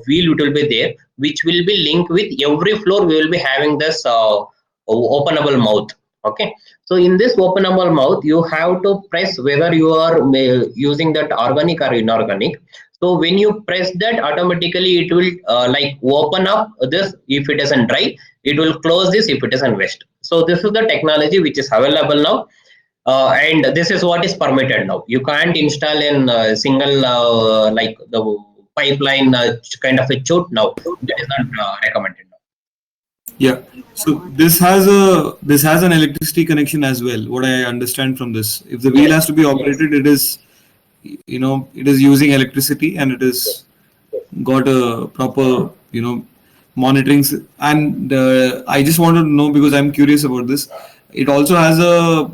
wheel. It will be there, which will be linked with every floor. We will be having this openable mouth. Okay. So in this openable mouth, you have to press whether you are using that organic or inorganic. So when you press that, automatically it will like open up this. If it isn't dry, it will close this if it isn't wet. So this is the technology which is available now, and this is what is permitted now. You can't install in single like the pipeline kind of a chute now. That is not recommended now. Yeah. So this has an electricity connection as well. What I understand from this, if the wheel Yes. has to be operated, it is, it is using electricity, and it is got a proper, monitoring. And I just wanted to know, because I'm curious about this. It also has a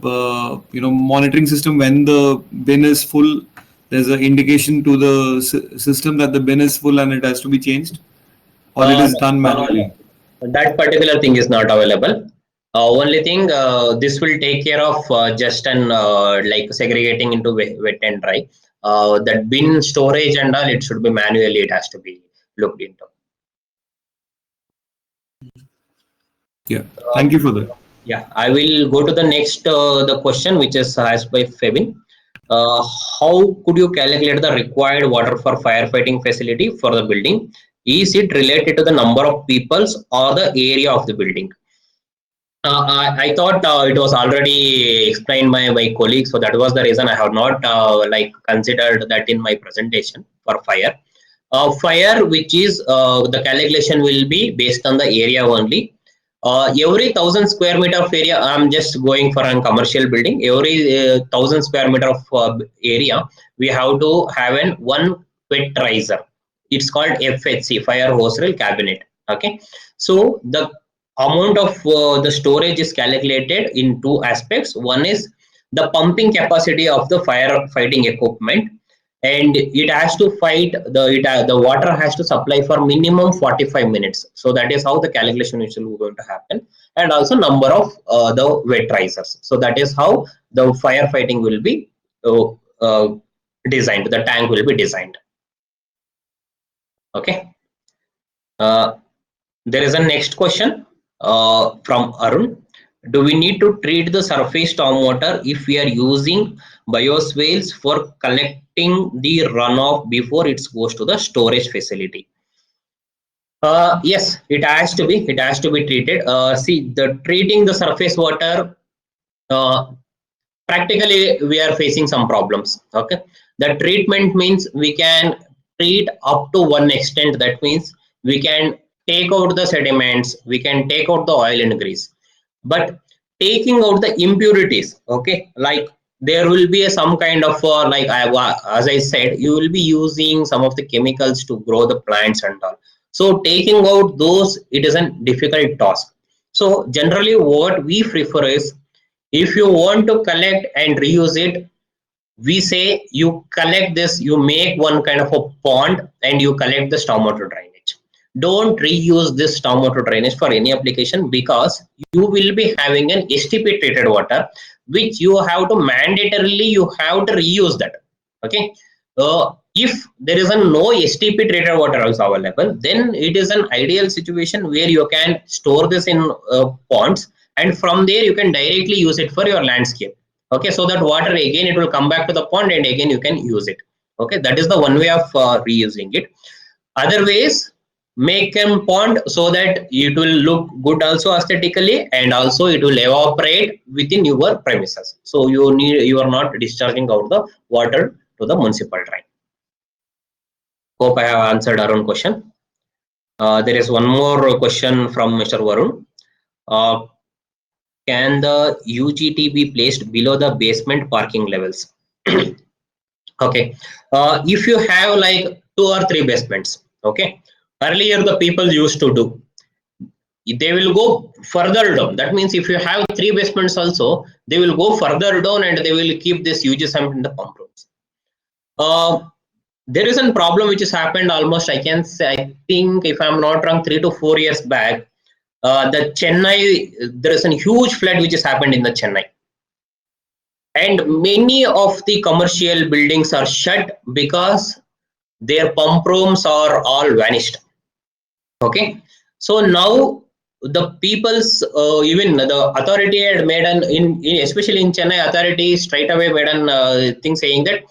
monitoring system. When the bin is full, there's an indication to the system that the bin is full and it has to be changed, or it is No. done manually. That particular thing is not available. Only thing this will take care of just an like segregating into wet and dry. That bin storage and all, it should be manually. It has to be looked into. Yeah. Thank you for that. Yeah, I will go to the next the question which is asked by Febin. Uh, how could you calculate the required water for firefighting facility for the building? Is it related to the number of peoples or the area of the building? I thought it was already explained by my colleague, so that was the reason I have not like considered that in my presentation for fire. Fire, which is the calculation will be based on the area only. Every 1,000 square meter of area, I'm just going for a commercial building. Every 1,000 square meter of area, we have to have an one wet riser. It's called FHC, fire hose rail cabinet. Okay, so the amount of the storage is calculated in two aspects. One is the pumping capacity of the firefighting equipment, and it has to fight the water has to supply for minimum 45 minutes. So that is how the calculation is going to happen, and also number of the wet risers. So that is how the firefighting will be uh, uh, designed, the tank will be designed. Okay. uh, there is a next question from Arun. Do we need to treat the surface stormwater if we are using bioswales for collecting the runoff before it goes to the storage facility? Yes, it has to be. It has to be treated. See, the treating the surface water, uh, practically we are facing some problems. Okay, the treatment means we can treat up to one extent. That means we can take out the sediments, we can take out the oil and grease, but taking out the impurities, okay, like there will be some kind of like as I said, you will be using some of the chemicals to grow the plants and all. So taking out those, it is a difficult task. So generally what we prefer is, if you want to collect and reuse it, we say you collect this, you make one kind of a pond and you collect the stormwater drainage. Don't reuse this stormwater drainage for any application, because you will be having an STP treated water, which you have to mandatorily you have to reuse that. Okay. If there is a no STP treated water also available, then it is an ideal situation where you can store this in ponds, and from there you can directly use it for your landscape. Okay, so that water again it will come back to the pond and again you can use it. Okay, that is the one way of reusing it. Other ways, make a pond so that it will look good also aesthetically, and also it will evaporate within your premises, so you are not discharging out the water to the municipal drain. Hope I have answered Arun question. There is one more question from Mr. Varun. uh, can the UGT be placed below the basement parking levels? Okay, if you have like 2 or 3 basements, okay, earlier the people used to do, they will go further down. That means if you have 3 basements also, they will go further down and they will keep this UG sump in the pump rooms. uh, there is a problem which has happened almost, I can say, I think if I'm not wrong, 3 to 4 years back. The Chennai, there is a huge flood which has happened in the Chennai, and many of the commercial buildings are shut because their pump rooms are all vanished. Okay, so now the people's even the authority had made an in especially in Chennai, authority straight away made an thing saying that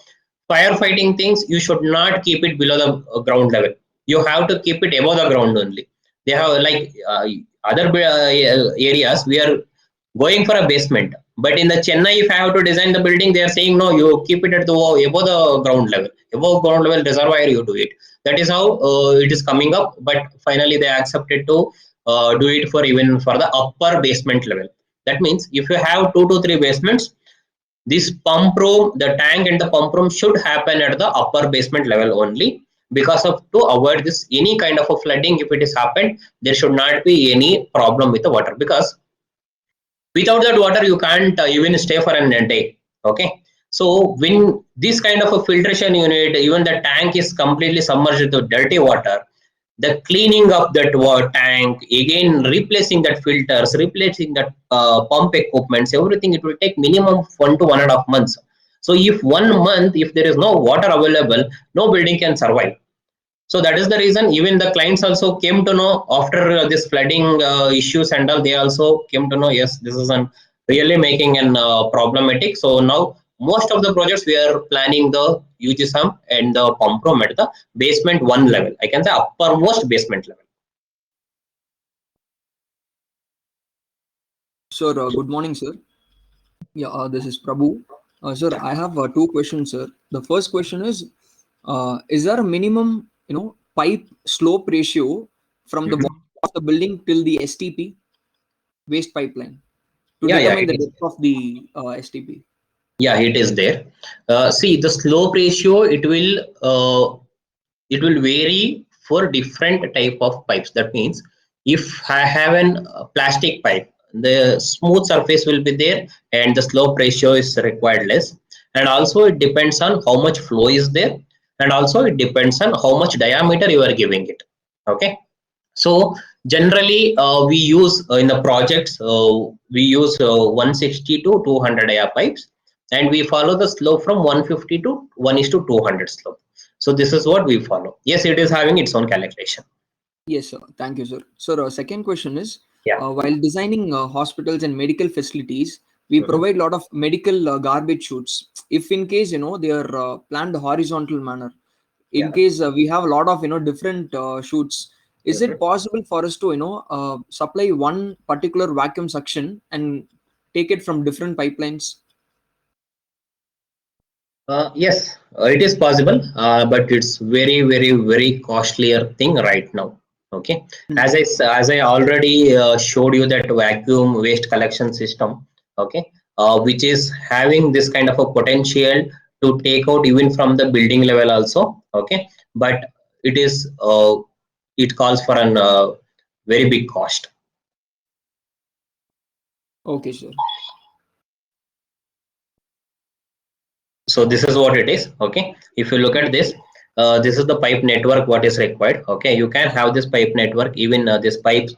firefighting things you should not keep it below the ground level, you have to keep it above the ground only. They have like other areas we are going for a basement, but in the Chennai, if I have to design the building, they are saying no, you keep it at the above the ground level, above ground level reservoir you do it. That is how it is coming up, but finally they accepted to do it for even for the upper basement level. That means if you have 2 to 3 basements, this pump room, the tank and the pump room should happen at the upper basement level only, because of to avoid this any kind of a flooding. If it is happened, there should not be any problem with the water, because without that water you can't even stay for an day. Okay, so when this kind of a filtration unit, even the tank is completely submerged with dirty water, the cleaning of that tank, again replacing that filters, replacing that pump equipments, everything, it will take minimum 1 to 1.5 months. So if 1 month, if there is no water available, no building can survive. So that is the reason even the clients also came to know after this flooding issues and all, they also came to know, yes, this is an really making an problematic. So now most of the projects we are planning the UG sump and the pump room at the basement 1 level, I can say uppermost basement level. Sir, good morning, sir. Yeah, this is Prabhu. Sir, I have 2 questions, sir. The first question is there a minimum, pipe slope ratio from the Mhm. bottom of the building till the STP, waste pipeline, to Yeah, yeah, determine it the is. depth of the STP? Yeah, it is there. See, the slope ratio, it will vary for different type of pipes. That means if I have an plastic pipe, the smooth surface will be there and the slope ratio is required less. and also it depends on how much flow is there, and also it depends on how much diameter you are giving it. Okay, so generally we use in the projects we use 160 to 200 dia pipes, and we follow the slope from 150 to 1 is to 200 slope. So this is what we follow. Yes, it is having its own calculation. Yes, sir. Thank you, sir. Sir, second question is, Yeah. while designing hospitals and medical facilities, we Mhm. provide a lot of medical garbage chutes. If in case, they are planned horizontal manner, in Yeah. case we have a lot of, different chutes, is it Mhm. possible for us to, supply one particular vacuum suction and take it from different pipelines? Yes, it is possible, but it's very, very, very costlier thing right now. Okay, Hmm. as I already showed you that vacuum waste collection system. Okay, which is having this kind of a potential to take out even from the building level also. Okay, but it is it calls for an very big cost. Okay, sir. So this is what it is. Okay, if you look at this, this is the pipe network what is required. Okay, you can have this pipe network, even this pipes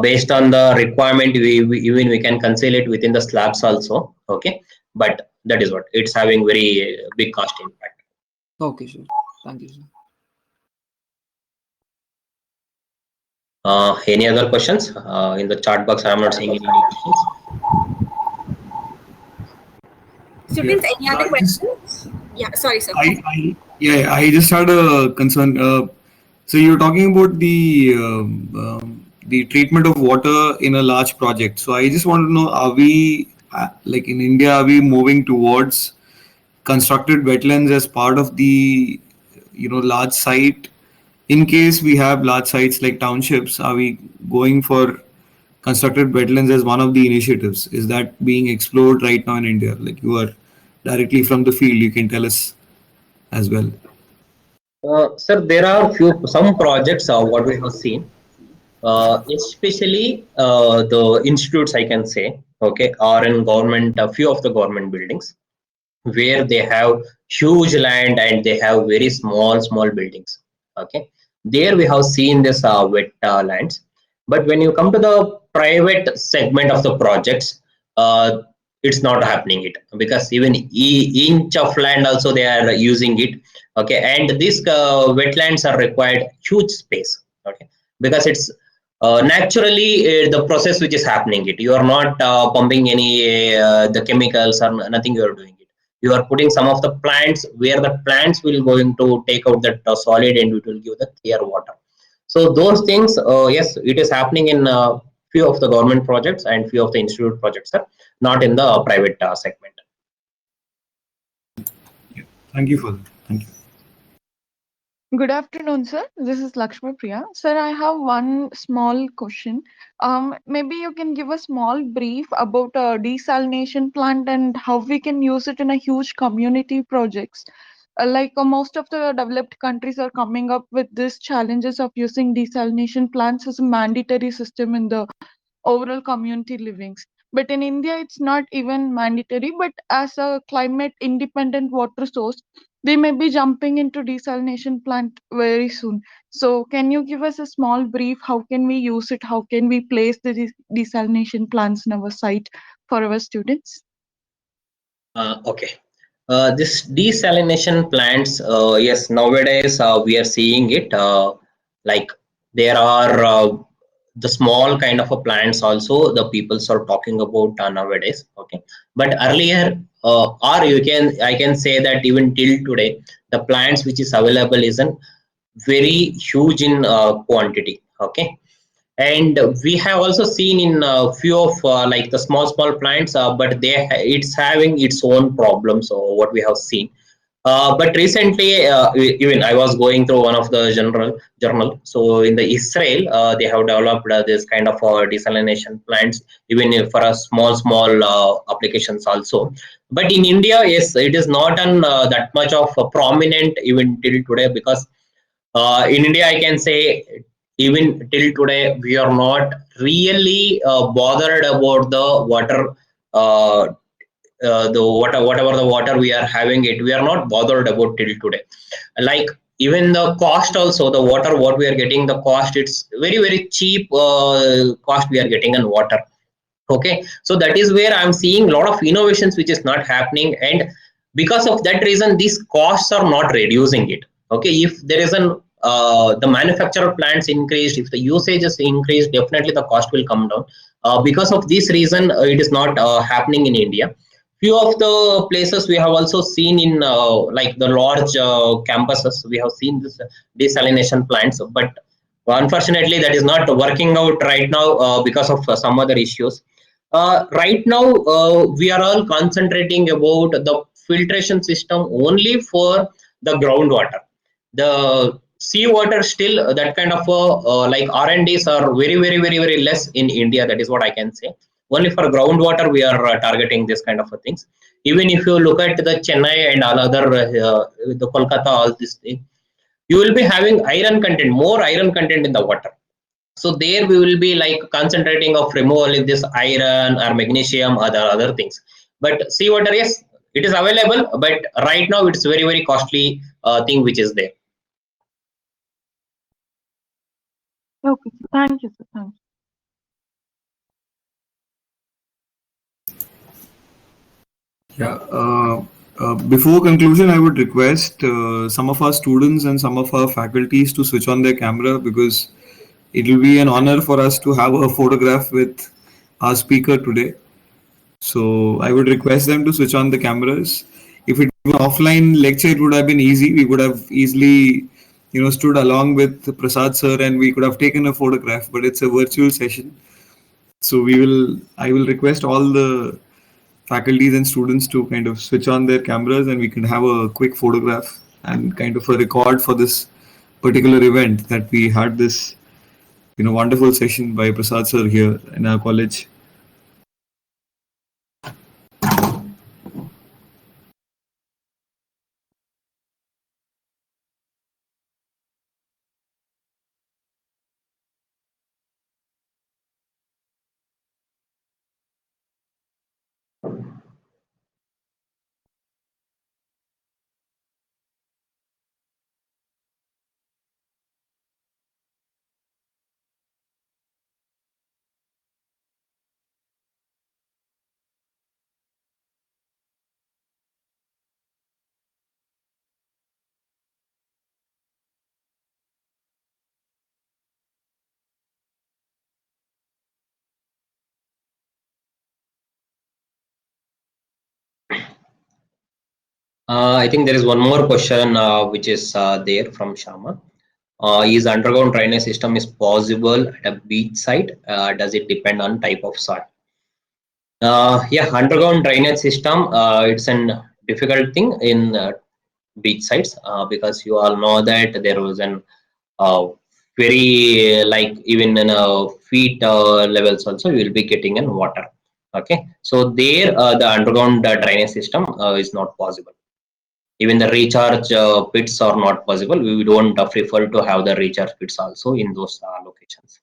based on the requirement, even we can conceal it within the slabs also. Okay, but that is what it's having very big cost impact. Okay, sir. Thank you, sir. Any other questions in the chat box? I'm not seeing any questions. Yeah. Students, any So other I just questions? Yeah, sorry, sir. I yeah, I just had a concern. So you're talking about the treatment of water in a large project. So I just want to know, are we like in India, are we moving towards constructed wetlands as part of the large site? In case we have large sites like townships, are we going for constructed wetlands as one of the initiatives? Is that being explored right now in India? Like, you are directly from the field, you can tell us as well. Sir, there are some projects what we have seen, especially the institutes I can say, okay, are in government, a few of the government buildings where they have huge land and they have very small buildings. Okay, there we have seen this wet lands, but when you come to the private segment of the projects, it's not happening it, because even inch of land also they are using it. Okay, and these wetlands are required huge space. Okay, because it's naturally the process which is happening it, you are not pumping any the chemicals or nothing, you are doing it, you are putting some of the plants where the plants will going to take out that solid and it will give the clear water. So those things, yes, it is happening in few of the government projects and few of the institute projects, sir, not in the private segment. Yeah. Thank you for that. Thank you. Good afternoon, sir. This is Lakshmi Priya. Sir, I have one small question. Maybe you can give a small brief about a desalination plant and how we can use it in a huge community projects. Most of the developed countries are coming up with these challenges of using desalination plants as a mandatory system in the overall community livings. But in India, it's not even mandatory. But as a climate independent water source, we may be jumping into desalination plant very soon. So, can you give us a small brief? How can we use it? How can we place the desalination plants in our site for our students? Okay. This desalination plants, yes, nowadays we are seeing it. Like there are the small kind of a plants also the people are talking about nowadays. Okay, but earlier, or I can say that even till today, the plants which is available isn't very huge in quantity. Okay, and we have also seen in a few of like the small plants, but it's having its own problems, or what we have seen. But recently, even I was going through one of the journal. So in the Israel, they have developed this kind of desalination plants, even if for a small applications also. But in India, yes, it is not an that much of a prominent even till today, because in India, I can say even till today we are not really bothered about the water uh, whatever the water we are having it, we are not bothered about till today. Like even the cost also, the water what we are getting, the cost, it's very cheap cost we are getting on water. Okay, so that is where I'm seeing a lot of innovations which is not happening, and because of that reason these costs are not reducing it. Okay, if there is an the manufacturer plants increased, if the usage is increased, definitely the cost will come down. Because of this reason it is not happening in India. Few of the places we have also seen in like the large campuses, we have seen this desalination plants, but unfortunately that is not working out right now because of some other issues. Right now we are all concentrating about the filtration system only for the groundwater. The seawater still that kind of like R&Ds are very less in India, that is what I can say. Only for groundwater we are targeting this kind of things. Even if you look at the Chennai and all other the Kolkata, all this thing, you will be having iron content, more iron content in the water. So there we will be like concentrating of removal of this iron or magnesium or the other things. But seawater, yes, it is available, but right now it's very costly thing which is there. Okay, sir. Thank you, sir. Thank you. Yeah. Before conclusion, I would request some of our students and some of our faculties to switch on their camera, because it will be an honor for us to have a photograph with our speaker today. So I would request them to switch on the cameras. If it were an offline lecture, it would have been easy. We would have easily, stood along with Prasad sir and we could have taken a photograph. But it's a virtual session, so I will request all the faculties and students to kind of switch on their cameras and we can have a quick photograph and kind of a record for this particular event that we had this wonderful session by Prasad sir here in our college. I think there is one more question which is there from Shama. Is underground drainage system is possible at a beach site? Does it depend on type of soil? Yeah, underground drainage system, it's an difficult thing in beach sites because you all know that there was an very like even in feet levels also you will be getting in water. Okay, so there the underground drainage system is not possible. Even the recharge pits are not possible. We don't prefer to have the recharge pits also in those locations.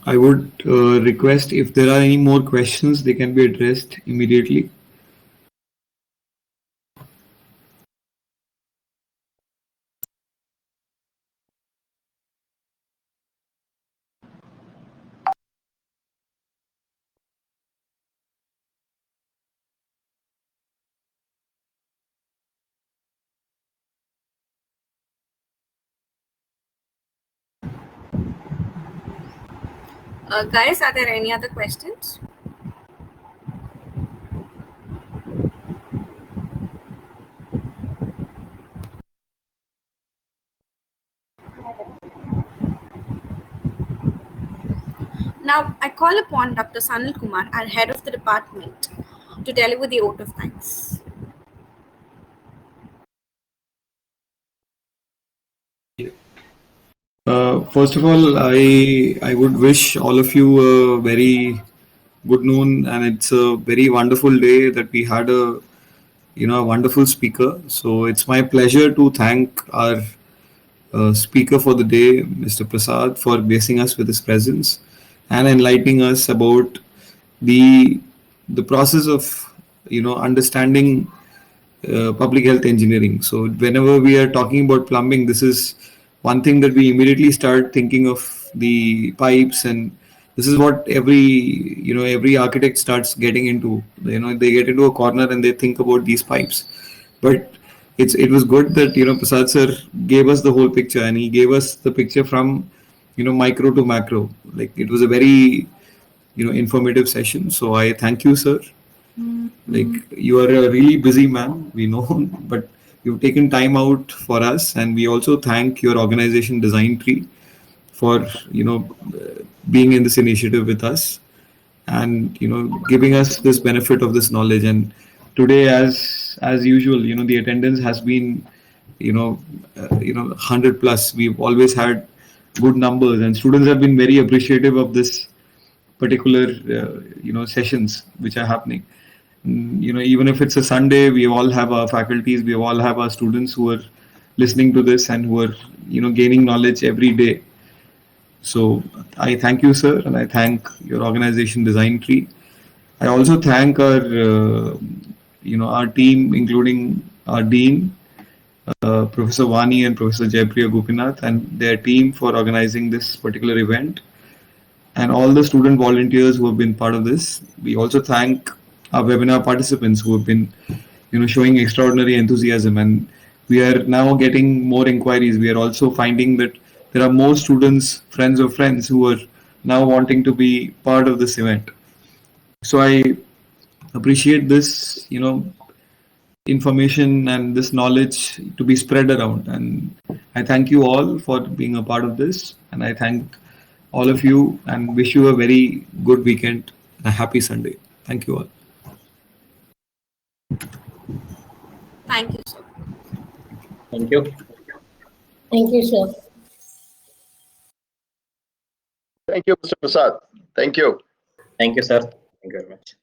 I would request if there are any more questions, they can be addressed immediately. Guys, are there any other questions? Now, I call upon Dr. Sanil Kumar, our head of the department, to deliver the vote of thanks. First of all, I would wish all of you a very good noon, and it's a very wonderful day that we had a wonderful speaker. So it's my pleasure to thank our speaker for the day, Mr. Prasad, for gracing us with his presence and enlightening us about the the process of understanding public health engineering. So whenever we are talking about plumbing, this is one thing that we immediately start thinking of the pipes, and this is what every architect starts getting into. They get into a corner and they think about these pipes. But it was good that Prasad sir gave us the whole picture, and he gave us the picture from micro to macro. Like, it was a very informative session. So I thank you, sir. Like, you are a really busy man, we know, but you've taken time out for us, and we also thank your organization Design Tree for being in this initiative with us, and giving us this benefit of this knowledge. And today, as usual, the attendance has been 100 plus. We've always had good numbers, and students have been very appreciative of this particular sessions which are happening. Even if it's a Sunday, we all have our faculties, we all have our students who are listening to this and who are gaining knowledge every day. So I thank you, sir, and I thank your organization Design Tree. I also thank our team, including our dean, Professor Vani and Professor Jaipriya Gopinath, and their team for organizing this particular event, and all the student volunteers who have been part of this. We also thank our webinar participants who have been showing extraordinary enthusiasm, and we are now getting more inquiries. We are also finding that there are more students, friends of friends, who are now wanting to be part of this event. So I appreciate this information and this knowledge to be spread around, and I thank you all for being a part of this, and I thank all of you and wish you a very good weekend and a happy Sunday. Thank you all. Thank you, sir. Thank you. Thank you, sir. Thank you, Mr. Prasad. Thank you. Thank you, sir. Thank you very much.